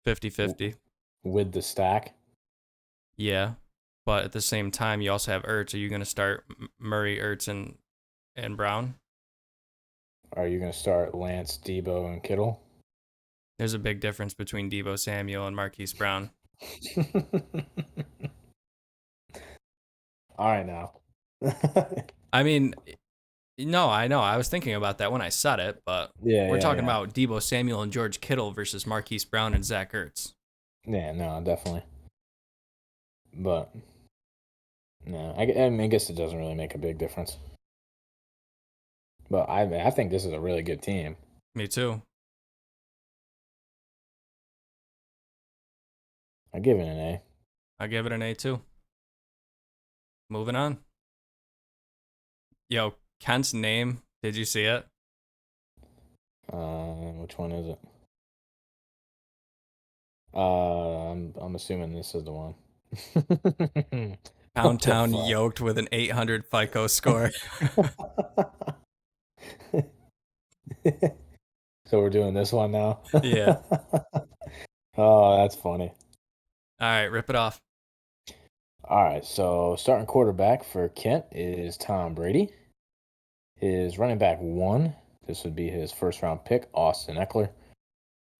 50-50. with the stack? Yeah. But at the same time, you also have Ertz. Are you going to start Murray, Ertz, and Brown? Are you going to start Lance, Debo, and Kittle? There's a big difference between Debo Samuel and Marquise Brown. All right, now. I mean, no, I know. I was thinking about that when I said it, but Yeah, we're yeah, talking yeah. about Debo Samuel and George Kittle versus Marquise Brown and Zach Ertz. Yeah, no, definitely. But no, I mean, I guess it doesn't really make a big difference. But I think this is a really good team. Me too. I give it an A. I give it an A too. Moving on. Yo, Kent's name. Did you see it? Which one is it? I'm assuming this is the one. What the Poundtown fuck? yoked with an 800 FICO score. So we're doing this one now. Yeah. Oh, that's funny. All right, rip it off. All right, so starting quarterback for Kent is Tom Brady. His running back one, this would be his first round pick, Austin Eckler.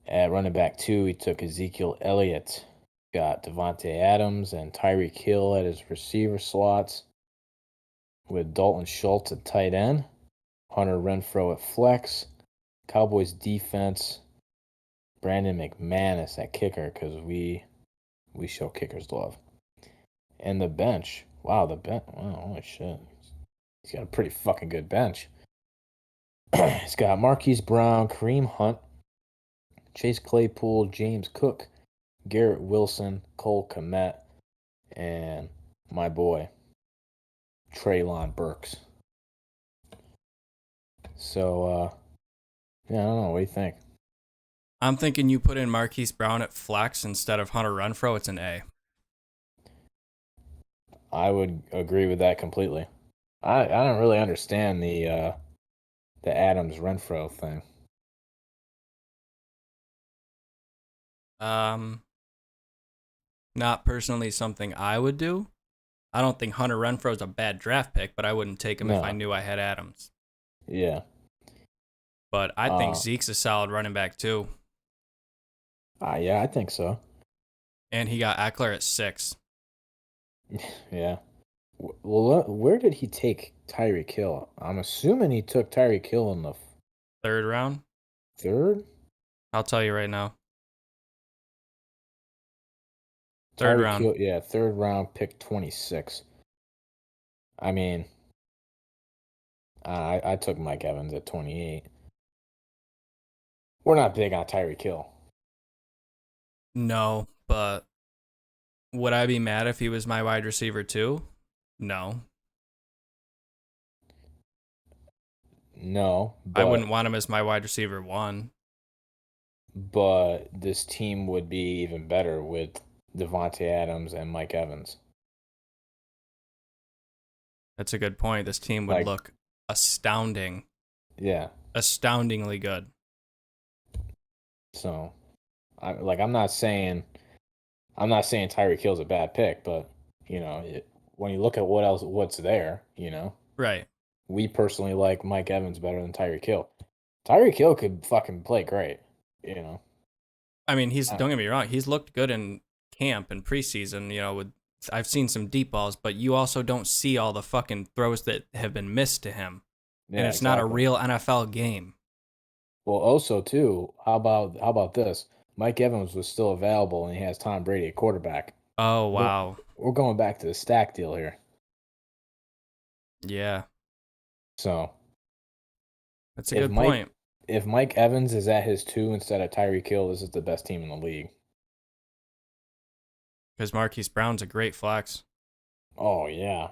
At running back two, he took Ezekiel Elliott. Got Devontae Adams and Tyreek Hill at his receiver slots, with Dalton Schultz at tight end, Hunter Renfrow at flex, Cowboys defense, Brandon McManus at kicker, because we show kickers love. And the bench. Wow, the bench. Wow, holy shit. He's got a pretty fucking good bench. He's got Marquise Brown, Kareem Hunt, Chase Claypool, James Cook, Garrett Wilson, Cole Kmet, and my boy, Treylon Burks. So, yeah, I don't know. What do you think? I'm thinking you put in Marquise Brown at flex instead of Hunter Renfrow. It's an A. I would agree with that completely. I don't really understand the Adams Renfro thing. Not personally something I would do. I don't think Hunter Renfrow is a bad draft pick, but I wouldn't take him if I No. knew I had Adams. Yeah. But I think Uh, Zeke's a solid running back too. yeah, I think so. And he got Eckler at 6. Yeah. Well, where did he take Tyreek Hill? I'm assuming he took Tyreek Hill in the 3rd round. third. I'll tell you right now. 3rd Tyreek round. Hill, yeah, third round, pick 26. I mean, I took Mike Evans at 28. We're not big on Tyreek Hill. No, but would I be mad if he was my wide receiver too? No. No, I wouldn't want him as my wide receiver 1. but this team would be even better with Devontae Adams and Mike Evans. That's a good point. This team would Like, look astounding. yeah. Astoundingly good. So, I'm not saying Tyreek Hill's a bad pick, but when you look at what's there, Right. we personally like Mike Evans better than Tyreek Hill. Tyreek Hill could fucking play great, you know. I mean, Uh, don't get me wrong, he's looked good in camp and preseason, with I've seen some deep balls, but you also don't see all the fucking throws that have been missed to him. And yeah, it's not a exactly. real NFL game. Well, also too, how about this? Mike Evans was still available, and he has Tom Brady at quarterback. Oh, We're, wow. we're going back to the stack deal here. Yeah. So That's a if good Mike point. if Mike Evans is at his 2 instead of Tyreek Hill, this is the best team in the league. Because Marquise Brown's a great flex. Oh yeah.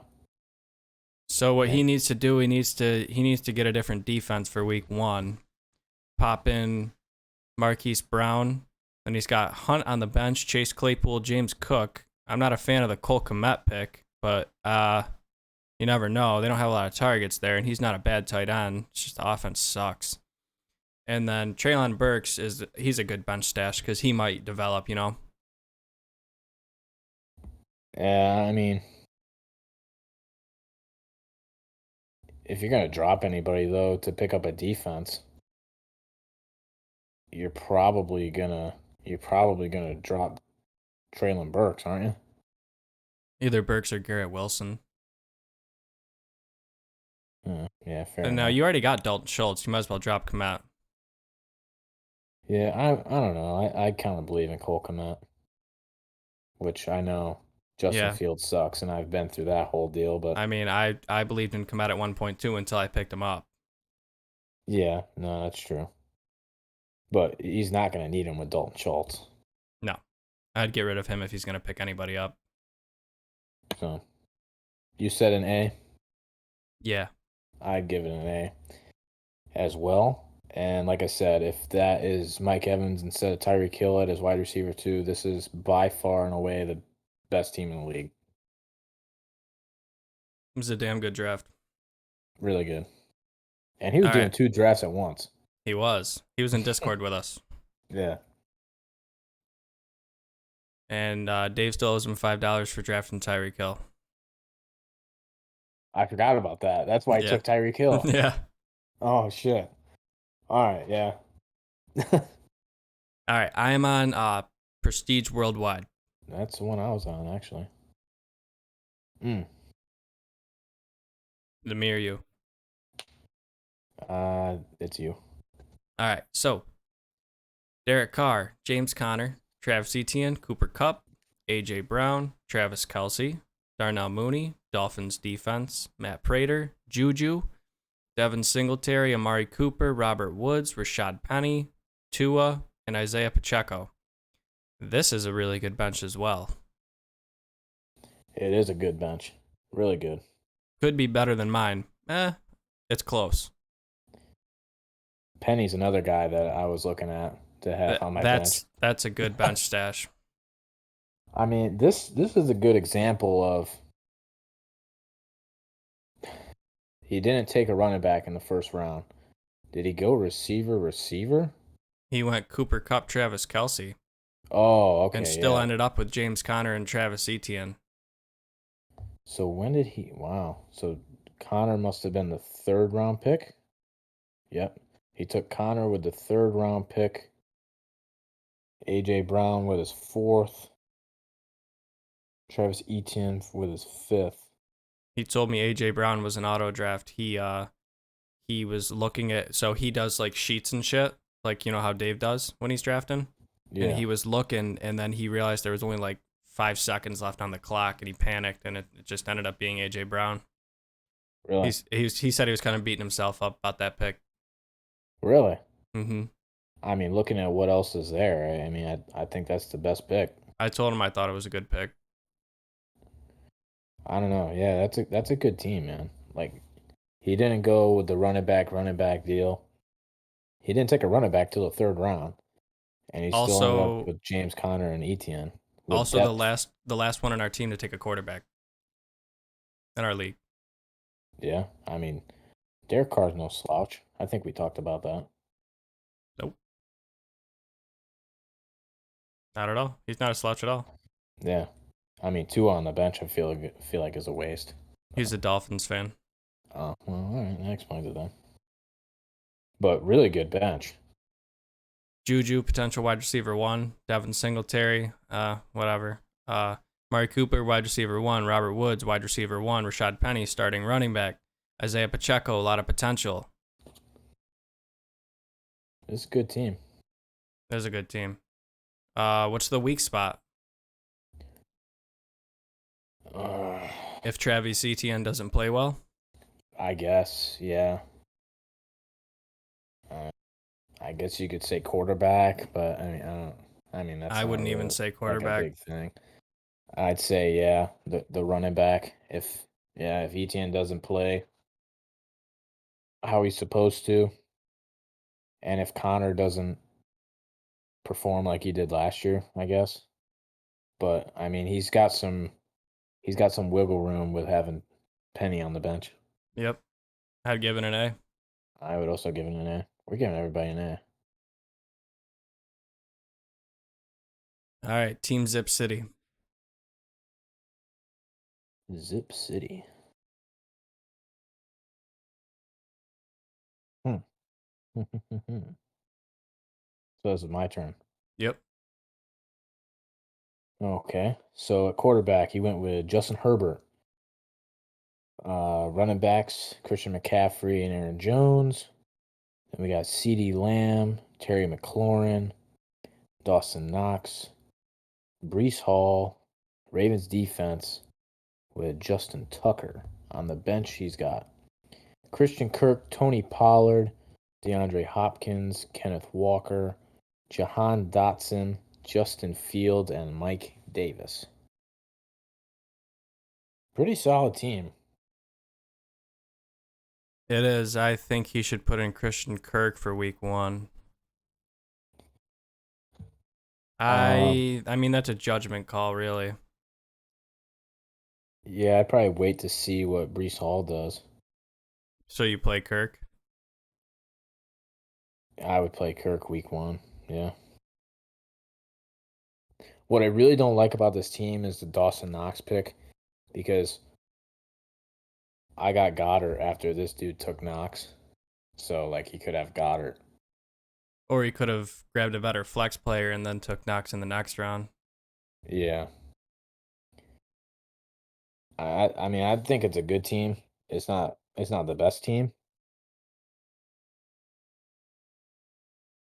So what he And needs to do, he needs to get a different defense for week 1. Pop in Marquise Brown, and he's got Hunt on the bench, Chase Claypool, James Cook. I'm not a fan of the Cole Kmet pick, but you never know. They don't have a lot of targets there, and he's not a bad tight end. It's just the offense sucks. And then Treylon Burks he's a good bench stash because he might develop, you know. yeah, I mean, if you're gonna drop anybody though to pick up a defense, you're probably gonna drop Traylon Burks, aren't you? Either Burks or Garrett Wilson. Yeah, fair And now enough. you already got Dalton Schultz. You might as well drop Kmet. Yeah, I don't know. I kind of believe in Cole Kmet, which I know Justin Yeah. Fields sucks, and I've been through that whole deal. But I mean, I believed in Kmet at 1.2 until I picked him up. yeah, no, that's true. But he's not gonna need him with Dalton Schultz. No. I'd get rid of him if he's going to pick anybody up. So you said an A. Yeah. I'd give it an A as well. And like I said, if that is Mike Evans instead of Tyreek Hill at his wide receiver 2, this is by far and away the best team in the league. It was a damn good draft. Really good. And he was All doing right. 2 drafts at once. He was. He was in Discord with us. Yeah. And Dave still owes him $5 for drafting Tyreek Hill. I forgot about that. That's why he Yeah. took Tyreek Hill. Yeah. Oh, shit. All right, yeah. All right. I am on Prestige Worldwide. That's the one I was on, actually. The mirror you. It's you. All right. So, Derek Carr, James Conner, Travis Etienne, Cooper Kupp, A.J. Brown, Travis Kelce, Darnell Mooney, Dolphins defense, Matt Prater, Juju, Devin Singletary, Amari Cooper, Robert Woods, Rashad Penny, Tua, and Isaiah Pacheco. This is a really good bench as well. It is a good bench. Really good. Could be better than mine. It's close. Penny's another guy that I was looking at to have on my bench. That's a good bench stash. I mean, this is a good example of he didn't take a running back in the first round. Did he go receiver? He went Cooper Kupp, Travis Kelce, Oh, okay. and still yeah. ended up with James Conner and Travis Etienne. So when did he? Wow. So Connor must have been the 3rd round pick. Yep. He took Connor with the 3rd round pick. A.J. Brown with his 4th. Travis Etienne with his 5th. He told me A.J. Brown was an auto draft. He was looking at, so he does like sheets and shit, like you know how Dave does when he's drafting. Yeah. And he was looking, and then he realized there was only like 5 seconds left on the clock, and he panicked, and it just ended up being A.J. Brown. Really? He said he was kind of beating himself up about that pick. Really? Mm-hmm. I mean, looking at what else is there, I mean, I think that's the best pick. I told him I thought it was a good pick. I don't know. Yeah, that's a good team, man. Like, he didn't go with the running back deal. He didn't take a running back till the 3rd round, and he still ended Also, up with James Conner and Etienne. with also depth. the last one on our team to take a quarterback in our league. Yeah, I mean, Derek Carr's no slouch. I think we talked about that. Nope. Not at all. He's not a slouch at all. Yeah, I mean, 2 on the bench. I feel like is a waste. He's a Dolphins fan. Oh, well, all right, that explains it then. But really good bench. Juju, potential wide receiver 1. Devin Singletary, whatever. Amari Cooper, wide receiver 1. Robert Woods, wide receiver 1. Rashad Penny, starting running back. Isaiah Pacheco, a lot of potential. It's a good team. There's a good team. What's the weak spot? If Travis Etienne doesn't play well? I guess, yeah. I guess you could say quarterback, but I mean that's. I wouldn't not even really, say like, a quarterback. big thing. I'd say yeah, the running back. If Yeah, if Etienne doesn't play how he's supposed to, and if Connor doesn't perform like he did last year, I guess. But I mean, he's got some wiggle room with having Penny on the bench. Yep. I'd give it an A. I would also give it an A. We're giving everybody an A. All right, Team Zip City. Zip City. Hmm. So this is my turn. Yep. Okay. So at quarterback, he went with Justin Herbert. Running backs, Christian McCaffrey and Aaron Jones. Then we got CeeDee Lamb, Terry McLaurin, Dawson Knox, Brees Hall. Ravens defense with Justin Tucker. On the bench, he's got Christian Kirk, Tony Pollard, DeAndre Hopkins, Kenneth Walker, Jahan Dotson, Justin Fields, and Mike Davis. Pretty solid team. It is. I think he should put in Christian Kirk for week 1. Um, I mean that's a judgment call, really. yeah, I'd probably wait to see what Brees Hall does. So you play Kirk? I would play Kirk week 1. Yeah. What I really don't like about this team is the Dawson Knox pick because I got Goddard after this dude took Knox. So, like, he could have Goddard. Or he could have grabbed a better flex player and then took Knox in the next round. Yeah. I mean, I think it's a good team. It's not the best team.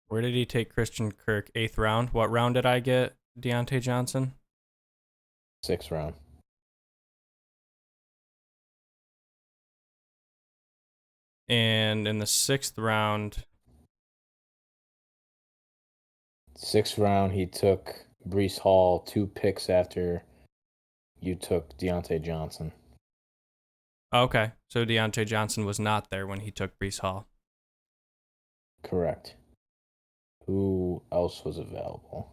Where did he take Christian Kirk? 8th round. What round did I get Deontay Johnson? 6th round. And in the 6th round, 6th round, he took Brees Hall 2 picks after you took Deontay Johnson. okay. So Deontay Johnson was not there when he took Brees Hall. Correct. Who else was available?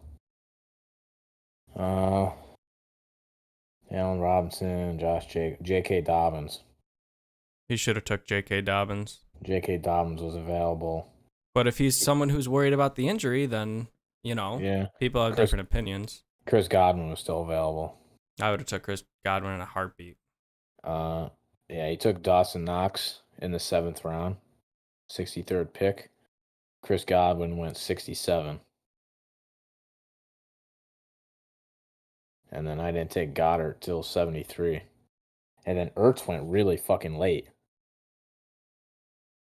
Uh, Allen Robinson, J.K. Dobbins. He should have took J.K. Dobbins. J.K. Dobbins was available. But if he's someone who's worried about the injury, then, Yeah. people have different opinions. Chris Godwin was still available. I would have took Chris Godwin in a heartbeat. Yeah, he took Dawson Knox in the 7th round, 63rd pick. Chris Godwin went 67. And then I didn't take Goddard till 73. And then Ertz went really fucking late.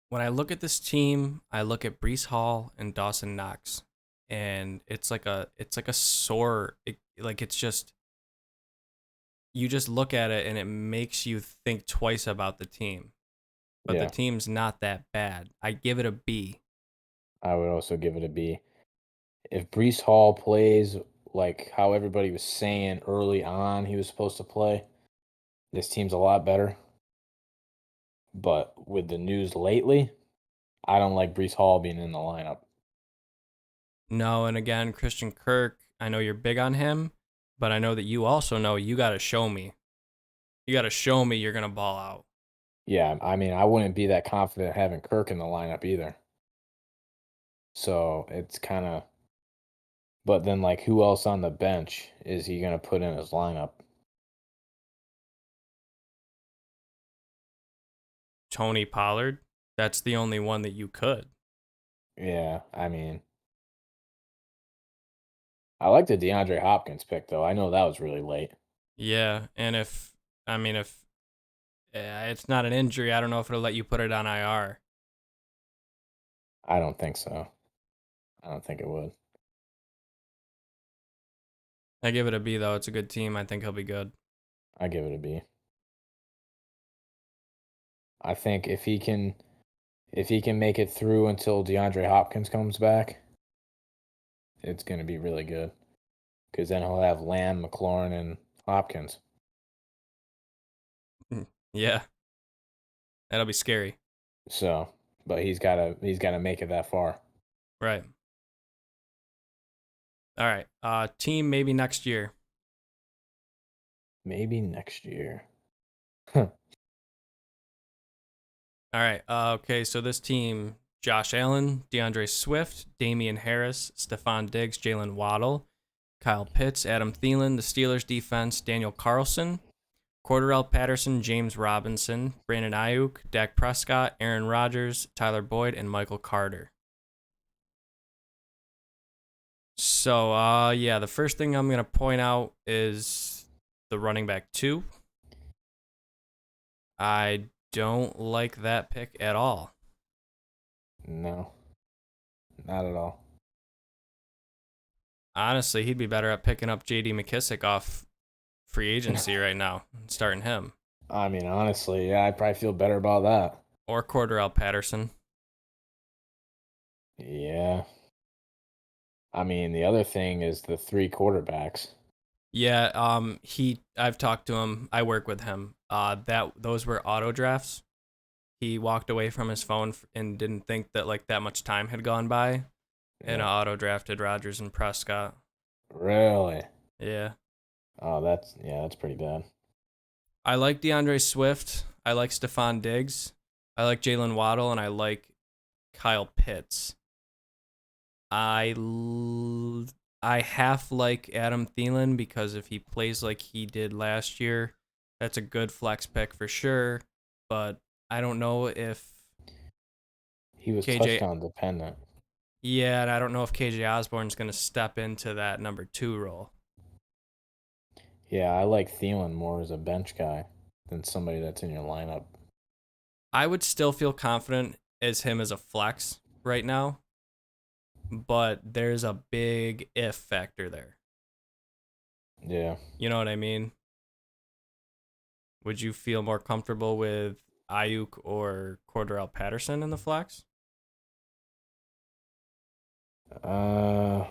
When I look at this team, I look at Brees Hall and Dawson Knox, and it's like a sore. It's just you just look at it and it makes you think twice about the team. But the Yeah, team's not that bad. I give it a B. I would also give it a B. If Brees Hall plays like how everybody was saying early on he was supposed to play, this team's a lot better. But with the news lately, I don't like Brees Hall being in the lineup. No, and again, Christian Kirk, I know you're big on him, but I know that you also know you got to show me. You got to show me you're going to ball out. Yeah, I mean, I wouldn't be that confident having Kirk in the lineup either. So it's kind of, but then like who else on the bench is he going to put in his lineup? Tony Pollard, that's the only one that you could. Yeah, I mean, I like the DeAndre Hopkins pick though. I know that was really late. Yeah, and if it's not an injury, I don't know if it'll let you put it on IR. I don't think so. I don't think it would. I give it a B though. It's a good team. I think he'll be good. I give it a B. I think if he can make it through until DeAndre Hopkins comes back, it's going to be really good. Because then he'll have Lamb, McLaurin, and Hopkins. Yeah, that'll be scary. So, but he's gotta make it that far. Right. All right. Team maybe next year. Maybe next year. All right. Okay. So this team: Josh Allen, DeAndre Swift, Damian Harris, Stephon Diggs, Jalen Waddle, Kyle Pitts, Adam Thielen. The Steelers defense: Daniel Carlson, Cordarrelle Patterson, James Robinson, Brandon Ayuk, Dak Prescott, Aaron Rodgers, Tyler Boyd, and Michael Carter. So, yeah, the first thing I'm gonna point out is the running back 2. I don't like that pick at all. No, not at all. Honestly, he'd be better at picking up J.D. McKissick off free agency right now and starting him, I mean, honestly, yeah, I probably feel better about that. or Cordarrelle Patterson. Yeah. I mean, the other thing is the three quarterbacks. Yeah, I've talked to him. I work with him. Those were auto drafts. He walked away from his phone and didn't think that like that much time had gone by, and Yeah. auto drafted Rodgers and Prescott. Really? Yeah. Oh, that's pretty bad. I like DeAndre Swift. I like Stephon Diggs. I like Jalen Waddle, and I like Kyle Pitts. I half like Adam Thielen because if he plays like he did last year, that's a good flex pick for sure. But I don't know if He was KJ. touchdown dependent. Yeah, and I don't know if KJ Osborne's going to step into that number 2 role. Yeah, I like Thielen more as a bench guy than somebody that's in your lineup. I would still feel confident as him as a flex right now, but there's a big if factor there. Yeah. You know what I mean? Would you feel more comfortable with Ayuk or Cordarrelle Patterson in the flex? Uh,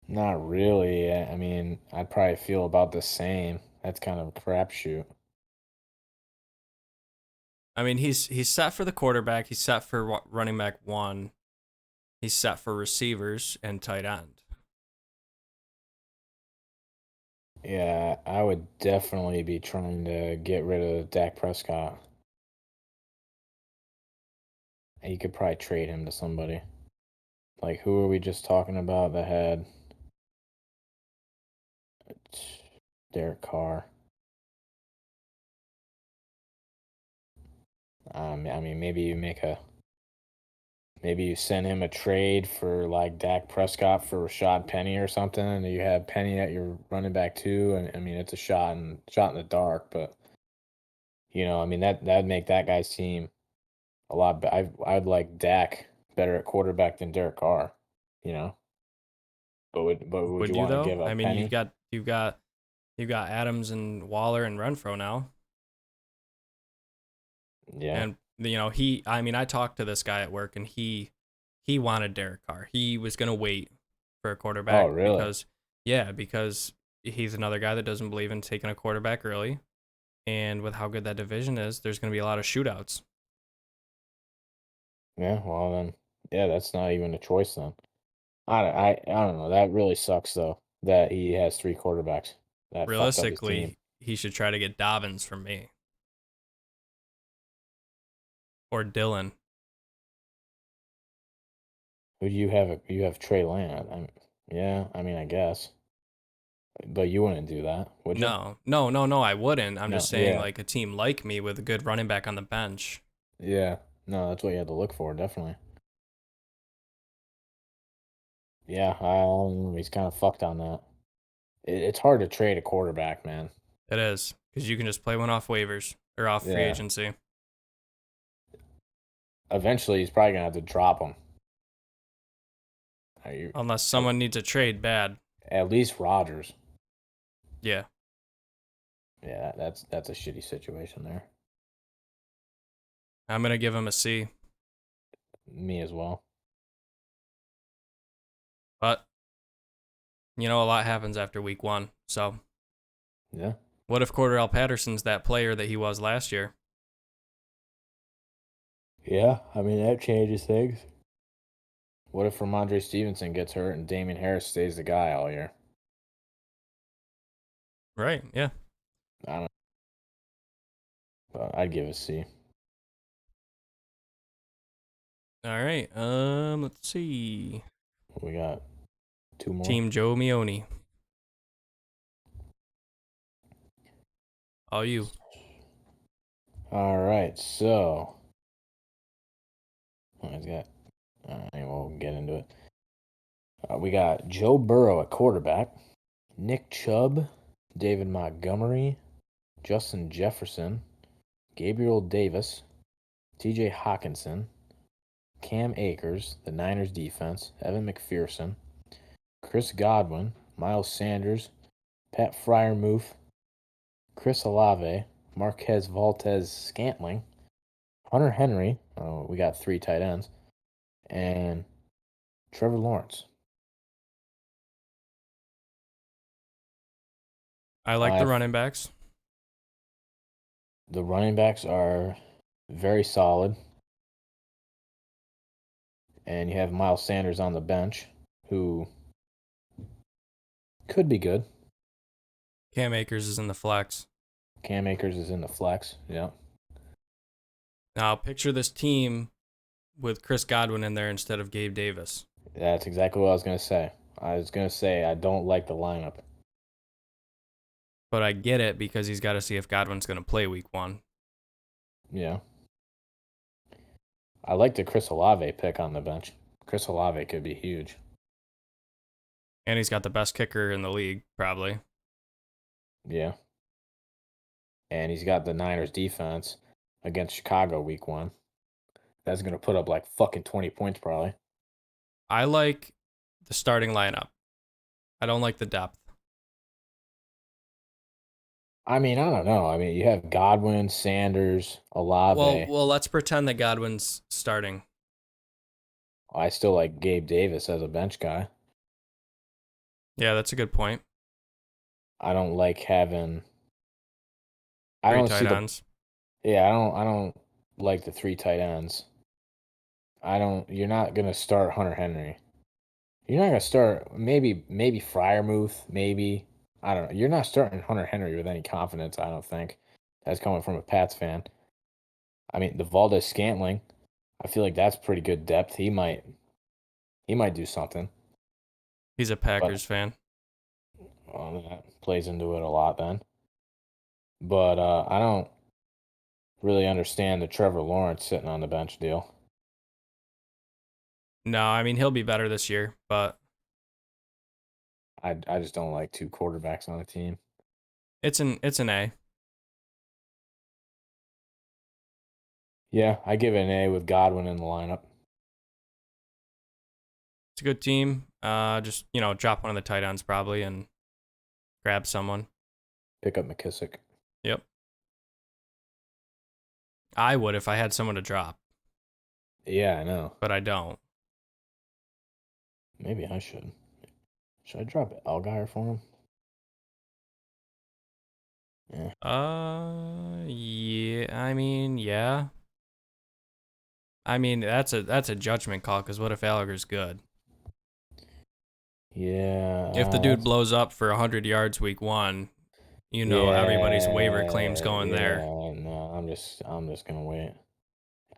Not really. I mean, I'd probably feel about the same. That's kind of a crapshoot. I mean, he's set for the quarterback. He's set for running back 1. He's set for receivers and tight end. Yeah, I would definitely be trying to get rid of Dak Prescott. And you could probably trade him to somebody. Like, who are we just talking about that had Derek Carr? I mean, maybe you send him a trade for like Dak Prescott for Rashad Penny or something, and you have Penny at your running back too. And I mean, it's a shot in the dark, but I mean that'd make that guy's team a lot. I'd like Dak better at quarterback than Derek Carr. You know, but would Would you you want to though? give I up mean, Penny? you've got Adams and Waller and Renfro now. Yeah. And he I mean, I talked to this guy at work and he wanted Derek Carr. He was going to wait for a Oh, quarterback really? because he's another guy that doesn't believe in taking a quarterback early. And with how good that division is, there's going to be a lot of shootouts. Yeah. Well then, yeah, that's not even a choice then. I don't know. That really sucks though. That he has three quarterbacks. That fucked up his team. Realistically, he should try to get Dobbins from me or Dylan. Who do you have? You have Trey Lance. Yeah, I mean, I guess, but you wouldn't do that, would you? No, I wouldn't. I'm No. just saying, Yeah. like, a team like me with a good running back on the bench. Yeah. No, that's what you had to look for, definitely. Yeah, he's kind of fucked on that. It's hard to trade a quarterback, man. It is, because you can just play one off waivers or off free Yeah. agency. Eventually, he's probably gonna have to drop him. Are you, Unless at, someone needs a trade bad. at least Rodgers. Yeah. Yeah, that's a shitty situation there. I'm going to give him a C. Me as well. But, a lot happens after week 1. So, Yeah. What if Cordell Patterson's that player that he was last year? Yeah, I mean, that changes things. What if Ramondre Stevenson gets hurt and Damian Harris stays the guy all year? Right. Yeah. I don't. But I'd give it a C. All right. Let's see. We got two more. Team Joe Mione. All you. All right, so he's got. We'll get into it. We got Joe Burrow at quarterback, Nick Chubb, David Montgomery, Justin Jefferson, Gabriel Davis, T.J. Hawkinson, Cam Akers, the Niners defense, Evan McPherson, Chris Godwin, Miles Sanders, Pat Fryermuth, Chris Olave, Marquez Valtez Scantling, Hunter Henry. We got 3 tight ends, and Trevor Lawrence. I like the running backs. The running backs are very solid. And you have Miles Sanders on the bench, who could be good. Cam Akers is in the flex. Cam Akers is in the flex. Yeah. Now picture this team with Chris Godwin in there instead of Gabe Davis. That's exactly what I was going to say. I don't like the lineup. But I get it because he's got to see if Godwin's going to play week 1. Yeah. I like the Chris Olave pick on the bench. Chris Olave could be huge. And he's got the best kicker in the league, probably. Yeah. And he's got the Niners defense against Chicago week 1. That's going to put up like fucking 20 points probably. I like the starting lineup. I don't like the depth. I mean, I don't know. I mean, you have Godwin, Sanders, Olave. Well, let's pretend that Godwin's starting. I still like Gabe Davis as a bench guy. Yeah, that's a good point. I don't like having. Three tight ends. Yeah, I don't like the 3 tight ends. You're not gonna start Hunter Henry. You're not gonna start maybe Fryermuth, maybe. I don't know. You're not starting Hunter Henry with any confidence, I don't think. That's coming from a Pats fan. I mean, the Valdez Scantling, I feel like that's pretty good depth. He might do something. He's a Packers fan. Well, that plays into it a lot then. But I don't really understand the Trevor Lawrence sitting on the bench deal. No, I mean, he'll be better this year, but I just don't like 2 quarterbacks on a team. it's an A. Yeah, I give it an A with Godwin in the lineup. It's a good team. Just, drop one of the tight ends probably and grab someone. Pick up McKissick. Yep. I would if I had someone to drop. Yeah, I know. But I don't. Maybe I should. Should I drop Allgaier for him? Yeah. Yeah. I mean, yeah. I mean, that's a judgment call because what if Allerger's good? Yeah. If the dude blows up for 100 yards week 1, everybody's waiver claims going there. No, I'm just gonna wait.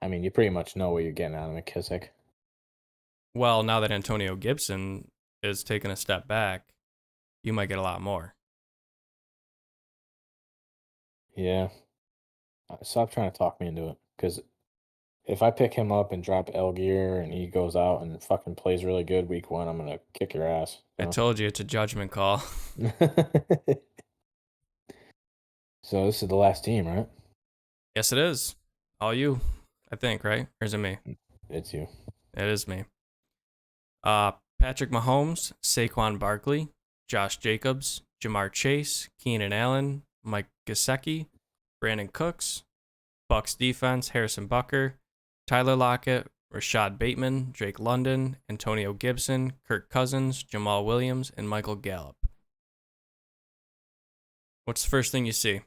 I mean, you pretty much know what you're getting out of McKissick. Well, now that Antonio Gibson is taking a step back, you might get a lot more. Yeah. Stop trying to talk me into it, because if I pick him up and drop Allgeier and he goes out and fucking plays really good week 1, I'm gonna kick your ass. I told you it's a judgment call. So this is the last team, right? Yes, it is. All you, I think, right? Or is it me? It's you. It is me. Patrick Mahomes, Saquon Barkley, Josh Jacobs, Jamar Chase, Keenan Allen, Mike Gesicki, Brandon Cooks, Bucks defense, Harrison Butker, Tyler Lockett, Rashad Bateman, Drake London, Antonio Gibson, Kirk Cousins, Jamal Williams, and Michael Gallup. What's the first thing you see?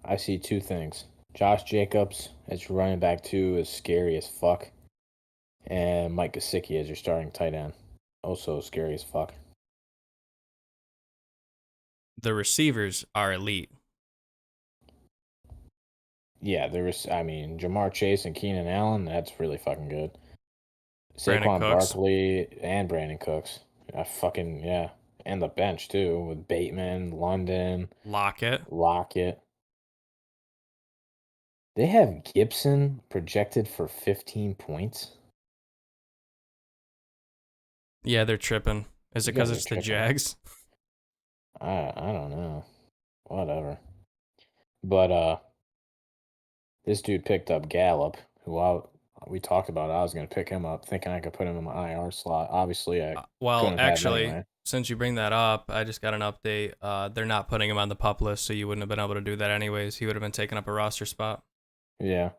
I see two things. Josh Jacobs as your running back two is scary as fuck, and Mike Gesicki as your starting tight end, also scary as fuck. The receivers are elite. Yeah, there was. I mean, Jamar Chase and Keenan Allen. That's really fucking good. Brandon Saquon Cooks, Barkley and Brandon Cooks. I fucking yeah, and the bench too with Bateman, London, Lockett. Lockett. They have Gibson projected for 15 points. Yeah, they're tripping. Is it You because guys are it's the tripping. Jags? I don't know. Whatever. But this dude picked up Gallup, we talked about. I was gonna pick him up, thinking I could put him in my IR slot. Obviously, I Well, couldn't have had him actually, anyway. since you bring that up, I just got an update. They're not putting him on the pup list, so you wouldn't have been able to do that anyways. He would have been taking up a roster spot. Yeah,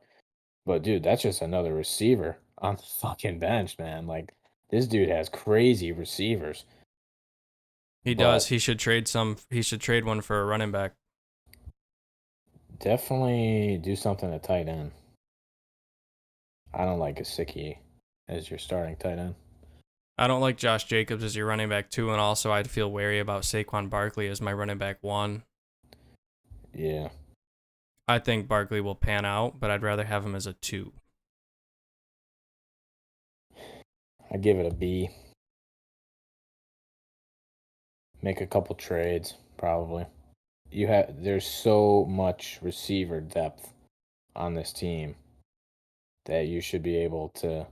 but dude, that's just another receiver on the fucking bench, man. Like this dude has crazy receivers. He does. But He should trade some. He should trade one for a running back. definitely do something at tight end. I don't like Gesicki as your starting tight end. I don't like Josh Jacobs as your running back two, and also I'd feel wary about Saquon Barkley as my running back one. Yeah, I think Barkley will pan out, but I'd rather have him as a two. I give it a B. Make a couple trades, probably. There's so much receiver depth on this team that you should be able to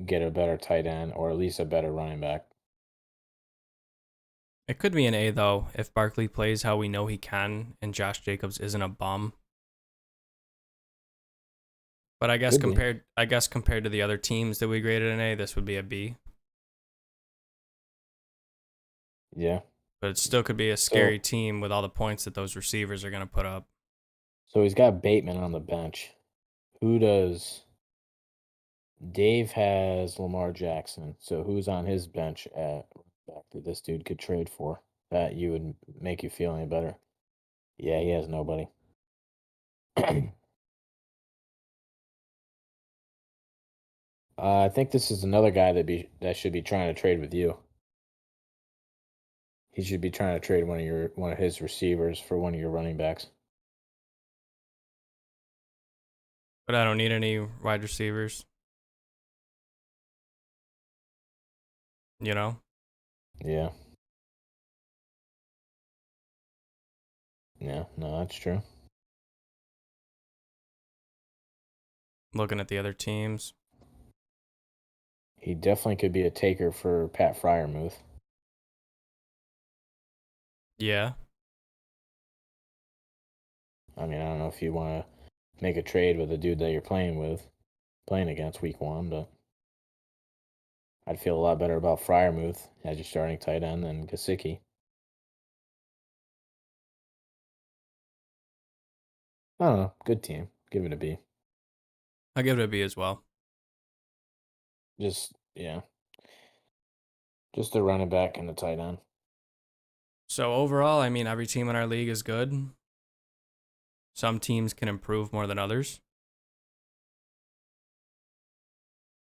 get a better tight end or at least a better running back. It could be an A though if Barkley plays how we know he can, and Josh Jacobs isn't a bum. But Could be. I guess compared to the other teams that we graded an A, this would be a B. Yeah. But it still could be a scary So team with all the points that those receivers are going to put up. so he's got Bateman on the bench. Who does Dave has Lamar Jackson. So who's on his bench at back that this dude could trade for that you would make you feel any better? Yeah, he has nobody. I think this is another guy that should be trying to trade with you. He should be trying to trade one of his receivers for one of your running backs. But I don't need any wide receivers, you know? Yeah. Yeah, no, that's true. Looking at the other teams. He definitely could be a taker for Pat Fryermuth. Yeah. I mean, I don't know if you want to make a trade with the dude that you're playing against week one, but I'd feel a lot better about Fryermuth as your starting tight end than Gasicki. I don't know. Good team. Give it a B. I'll give it a B as well. Just, yeah. Just the running back and the tight end. So overall, I mean, every team in our league is good. Some teams can improve more than others.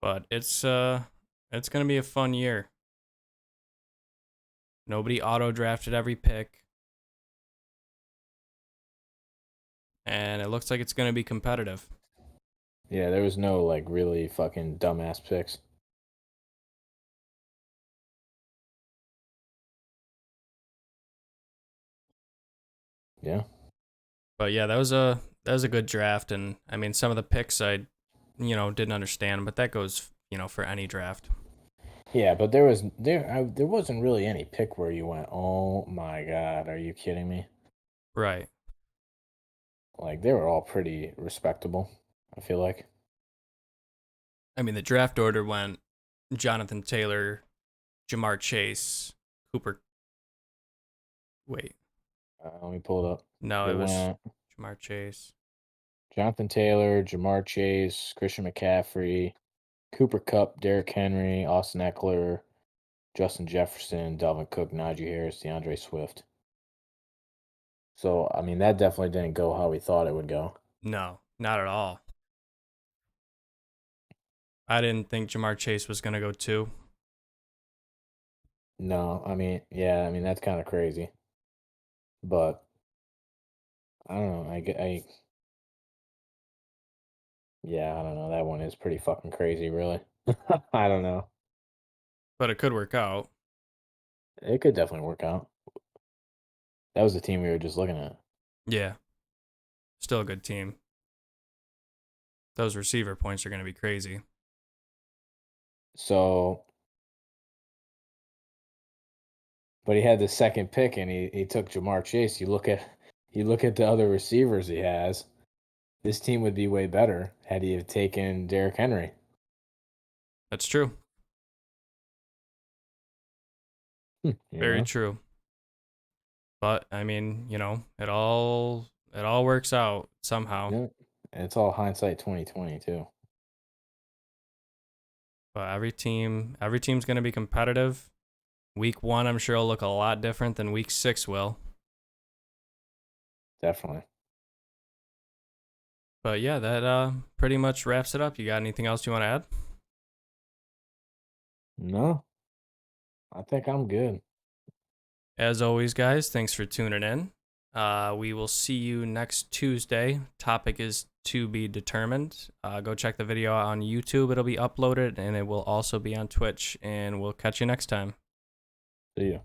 But it's going to be a fun year. Nobody auto drafted every pick. And it looks like it's going to be competitive. Yeah, there was no like really fucking dumbass picks. Yeah. But yeah, that was a good draft, and I mean some of the picks I, didn't understand, but that goes, for any draft. Yeah, but there wasn't really any pick where you went, "Oh my god, are you kidding me?" Right. Like they were all pretty respectable, I feel like. I mean the draft order went Jonathan Taylor, Jamar Chase, Cooper. Wait, Let me pull it up. no, It it was went Jamar Chase. Jonathan Taylor, Jamar Chase, Christian McCaffrey, Cooper Cup, Derrick Henry, Austin Eckler, Justin Jefferson, Dalvin Cook, Najee Harris, DeAndre Swift. So I mean, that definitely didn't go how we thought it would go. No, not at all. I didn't think Jamar Chase was going to go 2. No, I mean, yeah, I mean that's kind of crazy, but I don't know. Yeah, I don't know. That one is pretty fucking crazy, really. I don't know. But it could work out. It could definitely work out. That was the team we were just looking at. Yeah, still a good team. Those receiver points are going to be crazy. So, but he had the second pick and he took Jamar Chase. You look at the other receivers he has. This team would be way better had he have taken Derrick Henry. That's true. You Very know? true. But I mean, it all works out somehow. Yeah. And it's all hindsight 2020 too. But every team's going to be competitive. Week 1, I'm sure will look a lot different than week 6 will. Definitely. But yeah, that pretty much wraps it up. You got anything else you want to add? No, I think I'm good. As always, guys, thanks for tuning in. We will see you next Tuesday. Topic is to be determined. Go check the video out on YouTube. It'll be uploaded and it will also be on Twitch. And we'll catch you next time. See ya.